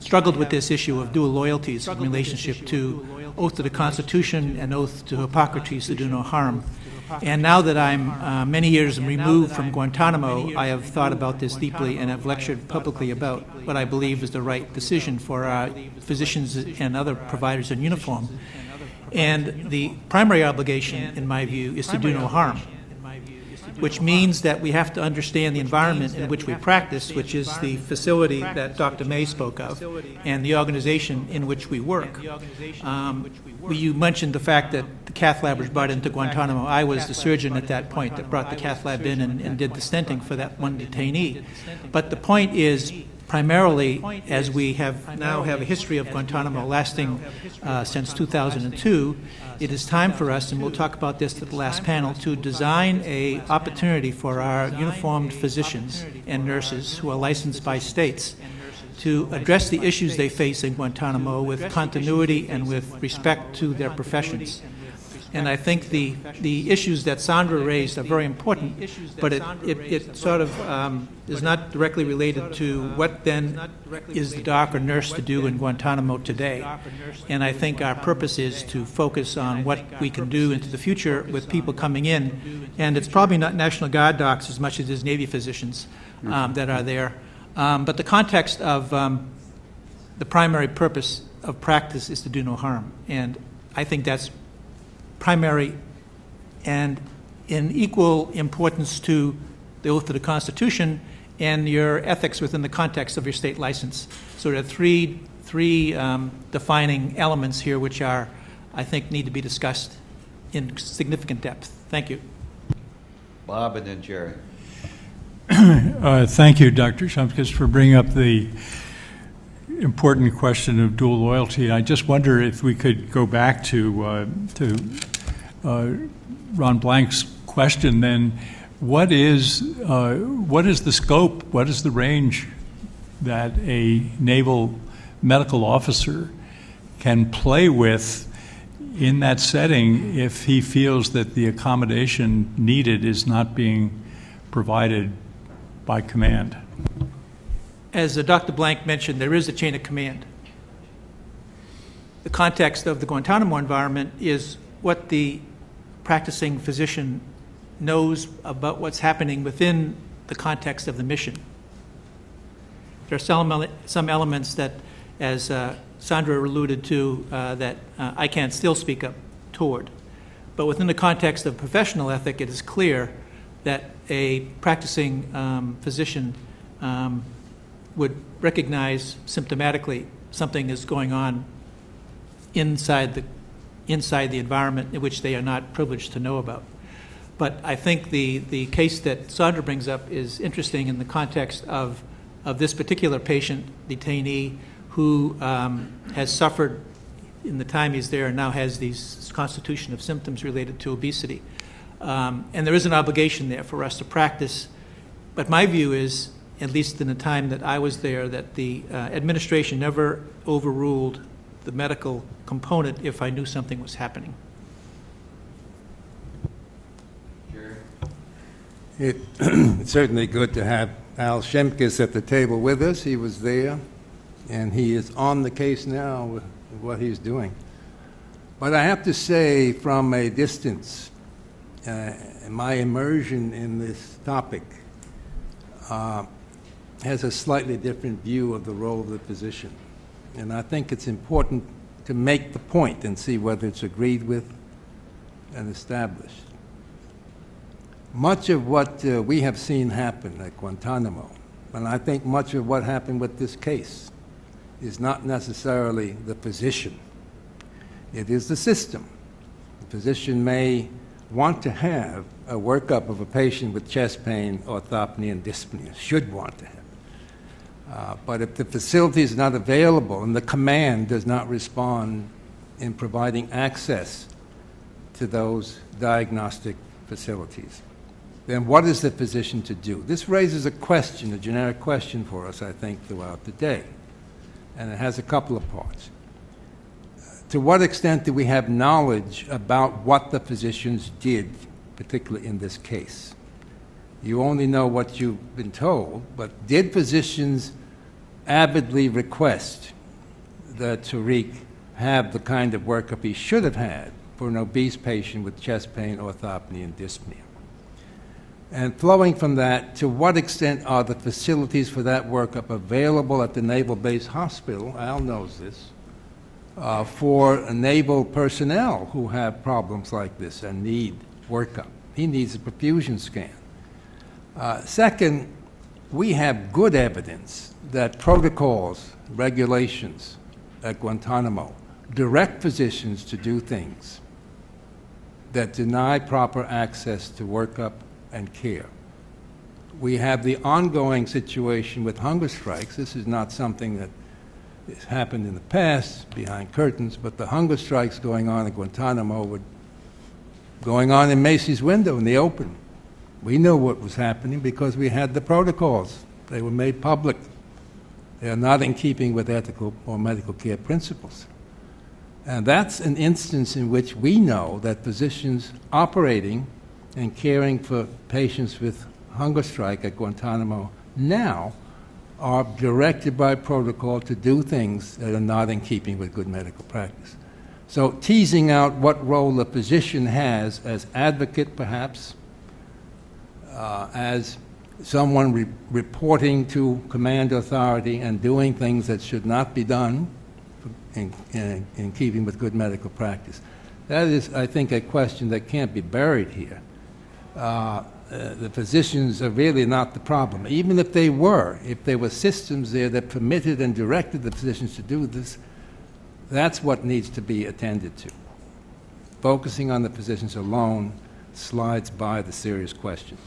struggled with this issue of dual loyalties in relationship to oath to the Constitution and oath to Hippocrates to do no harm. And now that I'm many years removed from Guantanamo, I have thought about this deeply and have lectured publicly about what I believe is the right decision for our physicians and other providers in uniform. And the primary obligation, in my view, is to do no harm. which means that we have to understand the environment in which we practice, which is the facility that Dr. May spoke of, and the organization in which we work. You mentioned the fact that the cath lab was brought into Guantanamo. I was the surgeon at that point that brought the cath lab in and did the stenting for that one detainee. But the point is, primarily, as we now have a history of Guantanamo lasting since 2002, it is time for us, and we'll talk about this at the last panel, to design an opportunity for our uniformed physicians and nurses who are licensed by states to address the issues they face in Guantanamo with continuity and with respect to their professions. And I think the issues that Sandra raised are very important, but it sort of is not directly related to what then is the doc or nurse to do in Guantanamo today. And I think our purpose is to focus on what we can do into the future with people coming in. And it's probably not National Guard docs as much as it is Navy physicians that are there. But the context of the primary purpose of practice is to do no harm. And I think that's primary and in equal importance to the oath of the Constitution and your ethics within the context of your state license. So there are three defining elements here which I think need to be discussed in significant depth. Thank you. Bob and then Jerry. Thank you, Dr. Shumkes, for bringing up the important question of dual loyalty. I just wonder if we could go back to Ron Blank's question then. What is the scope, what is the range that a naval medical officer can play with in that setting if he feels that the accommodation needed is not being provided by command? As Dr. Blank mentioned, there is a chain of command. The context of the Guantanamo environment is what the practicing physician knows about what's happening within the context of the mission. There are some elements that, as Sandra alluded to, that I can't still speak up toward. But within the context of professional ethic, it is clear that a practicing physician would recognize symptomatically something is going on inside the environment in which they are not privileged to know about. But I think the case that Sandra brings up is interesting in the context of this particular patient, detainee, who has suffered in the time he's there and now has these constitution of symptoms related to obesity. And there is an obligation there for us to practice. But my view is, at least in the time that I was there, that the administration never overruled the medical component if I knew something was happening. It's certainly good to have Al Shemkes at the table with us. He was there, and he is on the case now with what he's doing. But I have to say, from a distance, my immersion in this topic has a slightly different view of the role of the physician. And I think it's important to make the point and see whether it's agreed with and established. Much of what we have seen happen at Guantanamo, and I think much of what happened with this case, is not necessarily the physician. It is the system. The physician may want to have a workup of a patient with chest pain, orthopnea, and dyspnea, should want to have. But if the facility is not available and the command does not respond in providing access to those diagnostic facilities, then what is the physician to do? This raises a question, a generic question for us, I think, throughout the day. And it has a couple of parts. To what extent do we have knowledge about what the physicians did, particularly in this case? You only know what you've been told, but did physicians avidly request that Tarek have the kind of workup he should have had for an obese patient with chest pain, orthopnea, and dyspnea? And flowing from that, to what extent are the facilities for that workup available at the Naval Base Hospital? Al knows this. For naval personnel who have problems like this and need workup. He needs a perfusion scan. Second, we have good evidence that protocols, regulations at Guantanamo direct physicians to do things that deny proper access to workup and care. We have the ongoing situation with hunger strikes. This is not something that has happened in the past behind curtains, but the hunger strikes going on at Guantanamo were going on in Macy's window in the open. We knew what was happening because we had the protocols. They were made public. They are not in keeping with ethical or medical care principles. And that's an instance in which we know that physicians operating and caring for patients with hunger strike at Guantanamo now are directed by protocol to do things that are not in keeping with good medical practice. So teasing out what role a physician has as advocate, perhaps, as someone reporting to command authority and doing things that should not be done in keeping with good medical practice. That is, I think, a question that can't be buried here. The physicians are really not the problem. Even if they were, if there were systems there that permitted and directed the physicians to do this, that's what needs to be attended to. Focusing on the physicians alone slides by the serious questions.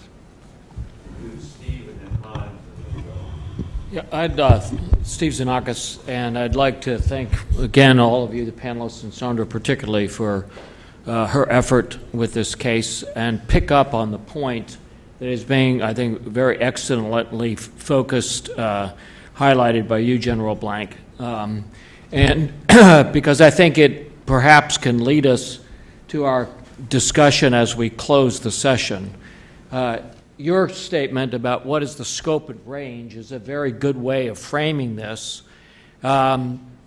Yeah, Steve Zanakis, and I'd like to thank again all of you, the panelists, and Sandra particularly for her effort with this case, and pick up on the point that is being, I think, very excellently focused, highlighted by you, General Blank, and because I think it perhaps can lead us to our discussion as we close the session. Your statement about what is the scope and range is a very good way of framing this,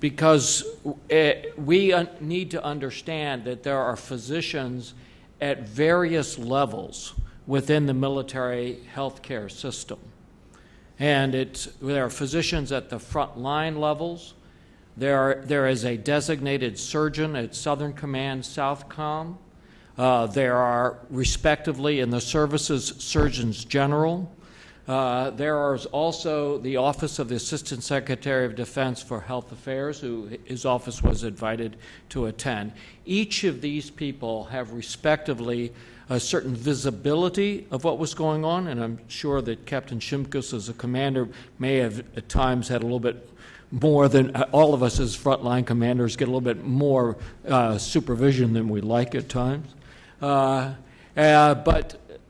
because we need to understand that there are physicians at various levels within the military healthcare system. And there are physicians at the front line levels. There is a designated surgeon at Southern Command Southcom. There are, respectively, in the services, surgeons general. There is also the Office of the Assistant Secretary of Defense for Health Affairs, his office was invited to attend. Each of these people have, respectively, a certain visibility of what was going on, and I'm sure that Captain Shimkus, as a commander, may have at times had a little bit more than all of us as frontline commanders get a little bit more supervision than we like at times. But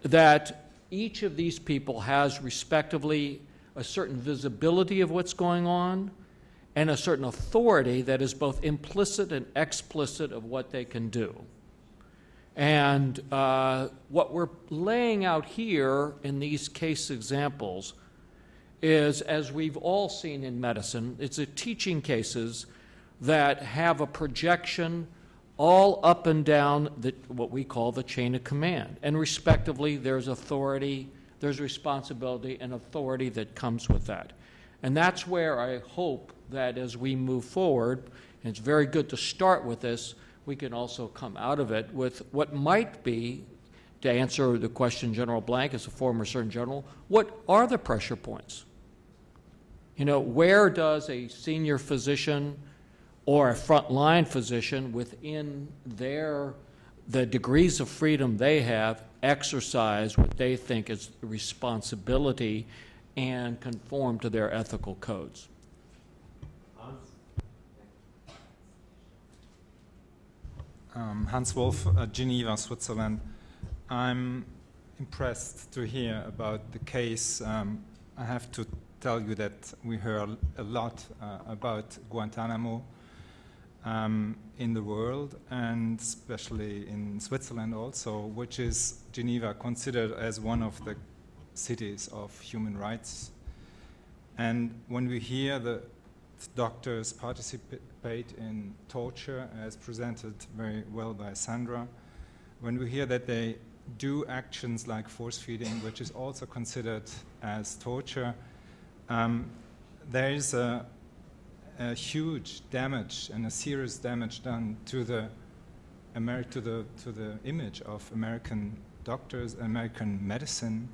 that each of these people has, respectively, a certain visibility of what's going on and a certain authority that is both implicit and explicit of what they can do. And what we're laying out here in these case examples is, as we've all seen in medicine, it's teaching cases that have a projection all up and down what we call the chain of command. And respectively, there's authority, there's responsibility and authority that comes with that. And that's where I hope that as we move forward, and it's very good to start with this, we can also come out of it with what might be, to answer the question General Blank as a former Surgeon General, what are the pressure points? You know, where does a senior physician or a frontline physician within the degrees of freedom they have exercise what they think is responsibility and conform to their ethical codes? Hans Wolf, Geneva, Switzerland. I'm impressed to hear about the case. I have to tell you that we heard a lot about Guantanamo in the world, and especially in Switzerland also, which is Geneva considered as one of the cities of human rights. And when we hear the doctors participate in torture, as presented very well by Sandra, when we hear that they do actions like force feeding, which is also considered as torture, there is a huge damage and a serious damage done to the image of American doctors, American medicine,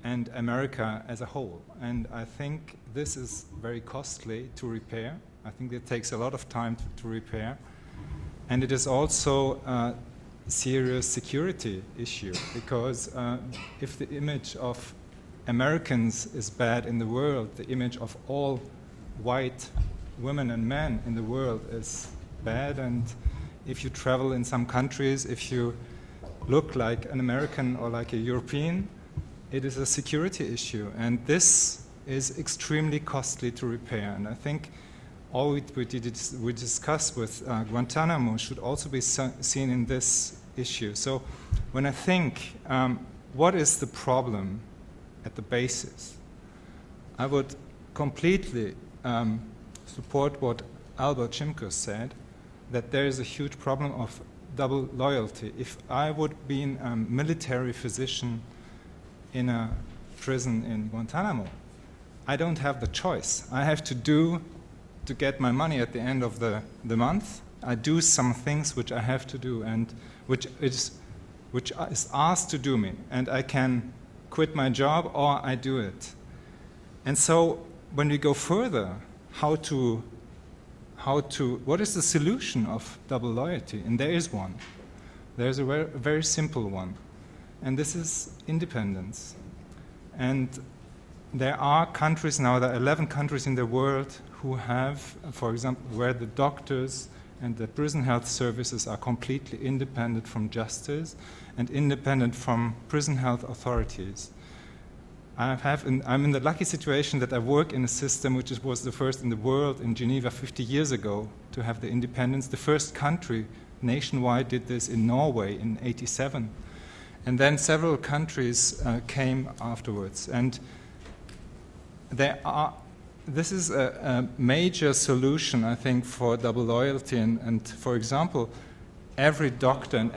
and America as a whole. And I think this is very costly to repair. I think it takes a lot of time to repair. And it is also a serious security issue, because if the image of Americans is bad in the world, the image of all white women and men in the world is bad. And if you travel in some countries, if you look like an American or like a European, it is a security issue. And this is extremely costly to repair. And I think all we discuss with Guantanamo should also be seen in this issue. So when I think, what is the problem at the basis, I would completely support what Albert Chimko said, that there is a huge problem of double loyalty. If I would be a military physician in a prison in Guantanamo, I don't have the choice. I have to get my money at the end of the month. I do some things which I have to do and which is asked to do me, and I can quit my job or I do it. And so when we go further, what is the solution of double loyalty? And there is one. There's a very simple one, and this is independence. And there are countries now, there are 11 countries in the world who have, for example, where the doctors and the prison health services are completely independent from justice and independent from prison health authorities. I'm in the lucky situation that I work in a system which was the first in the world in Geneva 50 years ago to have the independence. The first country nationwide did this in Norway in '87. And then several countries came afterwards. And this is a major solution, I think, for double loyalty. And for example, every doctor and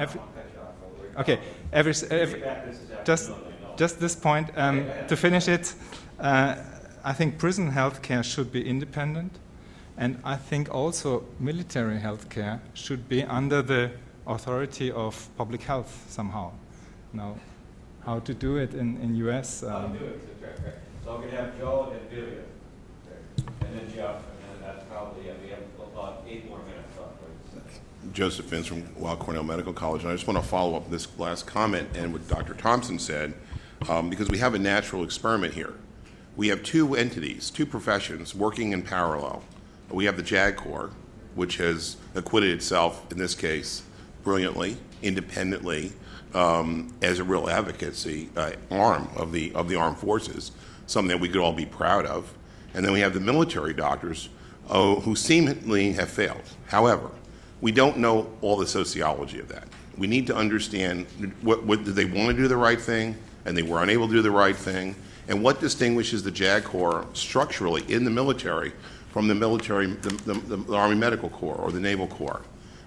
just this point, to finish it, I think prison health care should be independent, and I think also military health care should be under the authority of public health somehow. Now, how to do it in US? I'll do it. So I'm going to have Joe and Vivian, and then Jeff, and then that's probably, we have about 8 more minutes left. Joseph Vince from Weill Cornell Medical College, and I just want to follow up this last comment and what Dr. Thompson said, because we have a natural experiment here. We have 2 entities, 2 professions working in parallel. We have the JAG Corps, which has acquitted itself, in this case, brilliantly, independently, as a real advocacy arm of the armed forces, something that we could all be proud of. And then we have the military doctors who seemingly have failed. However, we don't know all the sociology of that. We need to understand what did they want to do the right thing, and they were unable to do the right thing, and what distinguishes the JAG Corps structurally in the military from the military, the Army Medical Corps or the Naval Corps.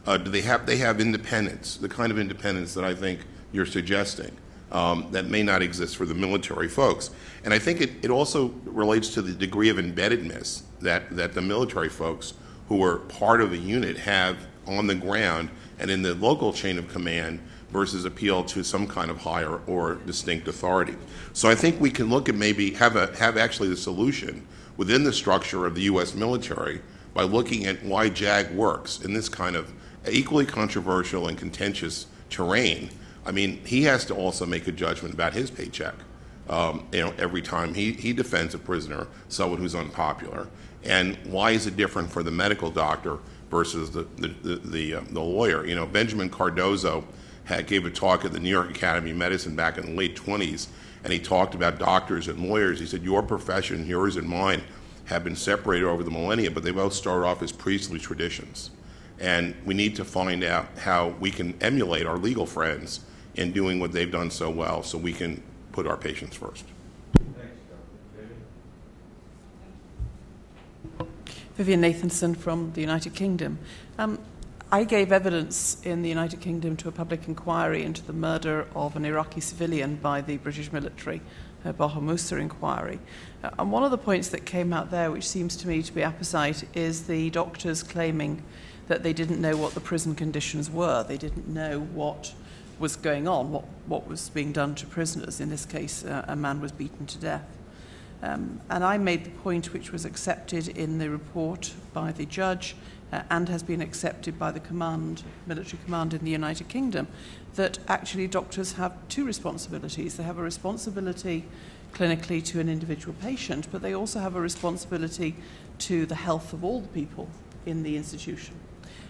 They have independence, the kind of independence that I think you're suggesting, that may not exist for the military folks. And I think it also relates to the degree of embeddedness that the military folks who are part of a unit have on the ground and in the local chain of command versus appeal to some kind of higher or distinct authority. So I think we can look at maybe have actually the solution within the structure of the U.S. military by looking at why JAG works in this kind of equally controversial and contentious terrain. I mean, he has to also make a judgment about his paycheck. Every time he defends a prisoner, someone who's unpopular, and why is it different for the medical doctor versus the lawyer? Benjamin Cardozo gave a talk at the New York Academy of Medicine back in the late 20s, and he talked about doctors and lawyers. He said, your profession, yours and mine, have been separated over the millennia, but they both started off as priestly traditions. And we need to find out how we can emulate our legal friends in doing what they've done so well so we can put our patients first. Vivian Nathanson from the United Kingdom. I gave evidence in the United Kingdom to a public inquiry into the murder of an Iraqi civilian by the British military, Baha Musa inquiry. And one of the points that came out there, which seems to me to be apposite, is the doctors claiming that they didn't know what the prison conditions were. They didn't know what was going on, what was being done to prisoners. In this case, a man was beaten to death. And I made the point, which was accepted in the report by the judge and has been accepted by the military command in the United Kingdom, that actually doctors have two responsibilities. They have a responsibility clinically to an individual patient, but they also have a responsibility to the health of all the people in the institution.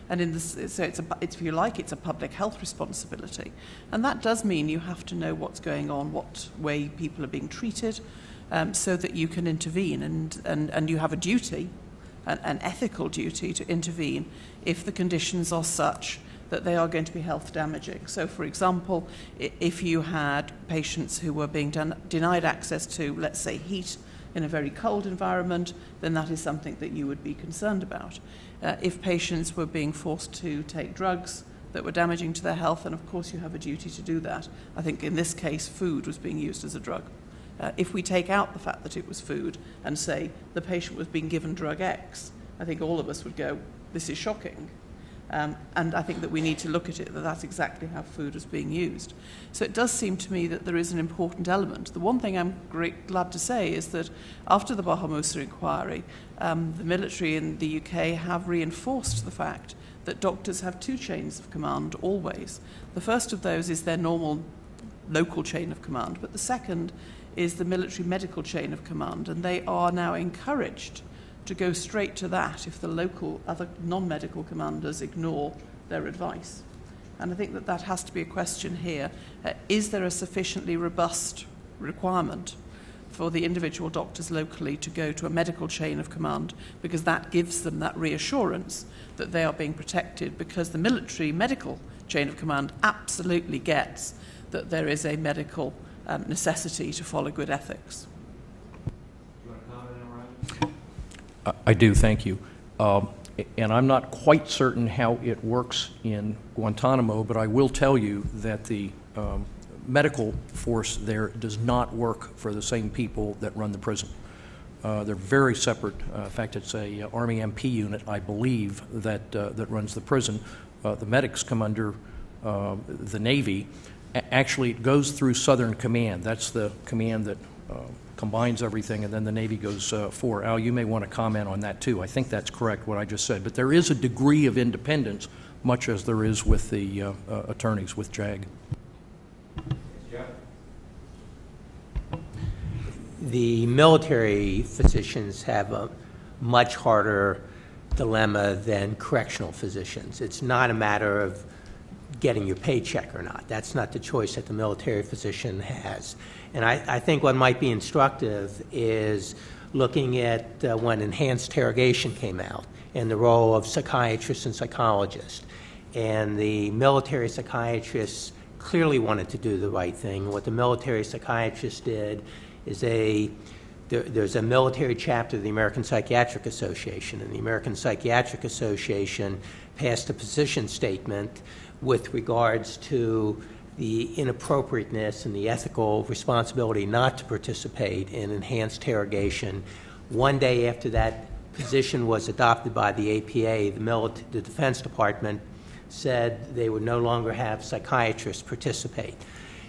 And so it's if you like, it's a public health responsibility. And that does mean you have to know what's going on, what way people are being treated, so that you can intervene. And you have a duty, an ethical duty, to intervene if the conditions are such that they are going to be health damaging. So, for example, if you had patients who were being denied access to, let's say, heat in a very cold environment, then that is something that you would be concerned about. If patients were being forced to take drugs that were damaging to their health, then of course you have a duty to do that. I think in this case, food was being used as a drug. If we take out the fact that it was food and say the patient was being given drug X, I think all of us would go, this is shocking. And I think that we need to look at it, that that's exactly how food was being used. So it does seem to me that there is an important element. The one thing I'm glad to say is that after the Bahamusa inquiry, the military in the UK have reinforced the fact that doctors have two chains of command always. The first of those is their normal local chain of command, but the second is the military medical chain of command, and they are now encouraged to go straight to that if the local other non-medical commanders ignore their advice. And I think that that has to be a question here. Is there a sufficiently robust requirement for the individual doctors locally to go to a medical chain of command, because that gives them that reassurance that they are being protected, because the military medical chain of command absolutely gets that there is a medical necessity to follow good ethics. I do, thank you. And I'm not quite certain how it works in Guantanamo, but I will tell you that the medical force there does not work for the same people that run the prison. They're very separate. In fact, it's a Army MP unit, I believe, that runs the prison. The medics come under the Navy. Actually, it goes through Southern Command. That's the command that combines everything, and then the Navy goes forward. Al, you may want to comment on that too. I think that's correct, what I just said. But there is a degree of independence, much as there is with the attorneys with JAG. The military physicians have a much harder dilemma than correctional physicians. It's not a matter of getting your paycheck or not. That's not the choice that the military physician has. And I think what might be instructive is looking at when enhanced interrogation came out and the role of psychiatrists and psychologists. And the military psychiatrists clearly wanted to do the right thing. What the military psychiatrists did is there's a military chapter of the American Psychiatric Association, and the American Psychiatric Association passed a position statement with regards to the inappropriateness and the ethical responsibility not to participate in enhanced interrogation. One day after that position was adopted by the APA, the Defense Department said they would no longer have psychiatrists participate.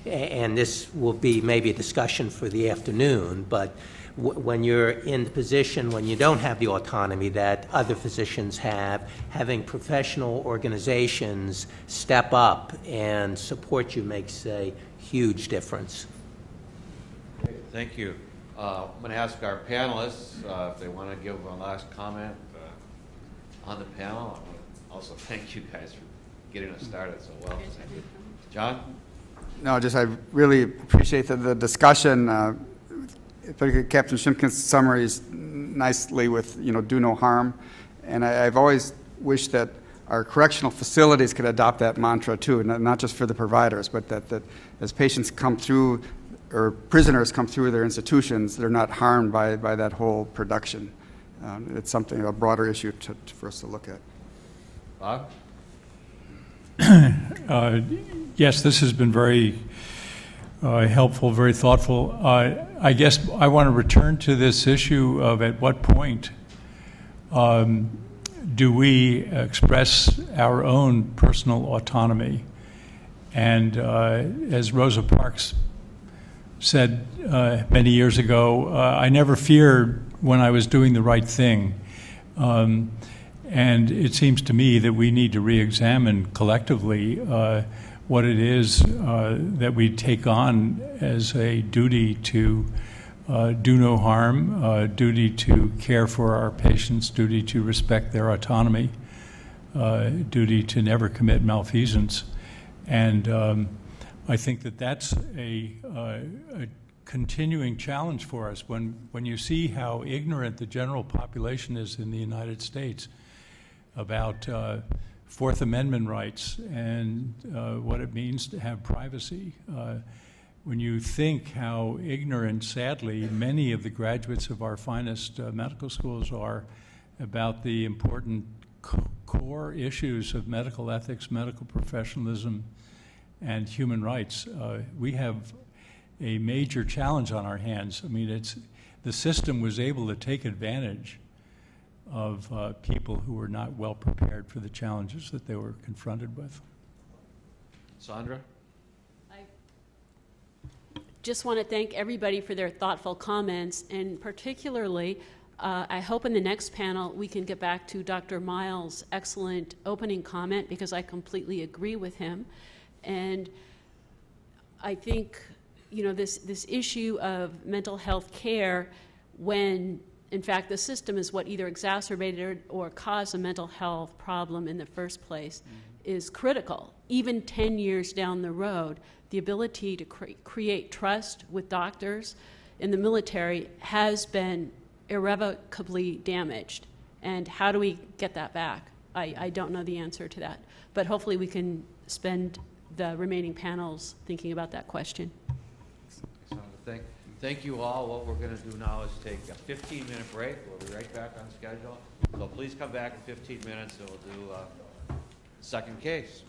And this will be maybe a discussion for the afternoon, but when you're in the position when you don't have the autonomy that other physicians have, having professional organizations step up and support you makes a huge difference. Great. Thank you. I'm going to ask our panelists if they want to give a last comment on the panel. I want to also thank you guys for getting us started so well. John? No, I really appreciate the discussion. Particularly Captain Shimkin's summaries nicely with, do no harm. And I've always wished that our correctional facilities could adopt that mantra too, not just for the providers, but that as patients come through, or prisoners come through their institutions, they're not harmed by that whole production. It's something, a broader issue for us to look at. Bob? Yes, this has been very helpful, very thoughtful. I guess I want to return to this issue of at what point do we express our own personal autonomy And as Rosa Parks said many years ago, I never feared when I was doing the right thing. And it seems to me that we need to re-examine collectively what it is that we take on as a duty to do no harm, duty to care for our patients, duty to respect their autonomy, duty to never commit malfeasance. And I think that that's a continuing challenge for us. When you see how ignorant the general population is in the United States about Fourth Amendment rights and what it means to have privacy, when you think how ignorant, sadly, many of the graduates of our finest medical schools are about the important core issues of medical ethics, medical professionalism, and human rights, we have a major challenge on our hands. I mean, the system was able to take advantage of people who were not well prepared for the challenges that they were confronted with. Sandra? Just want to thank everybody for their thoughtful comments, and particularly, I hope in the next panel we can get back to Dr. Miles' excellent opening comment, because I completely agree with him. And I think, you know, this issue of mental health care, when in fact the system is what either exacerbated or caused a mental health problem in the first place, is critical. Even 10 years down the road, the ability to create trust with doctors in the military has been irrevocably damaged. And how do we get that back? I don't know the answer to that. But hopefully we can spend the remaining panels thinking about that question. Thank you all. What we're going to do now is take a 15-minute break. We'll be right back on schedule. So please come back in 15 minutes and we'll do a second case.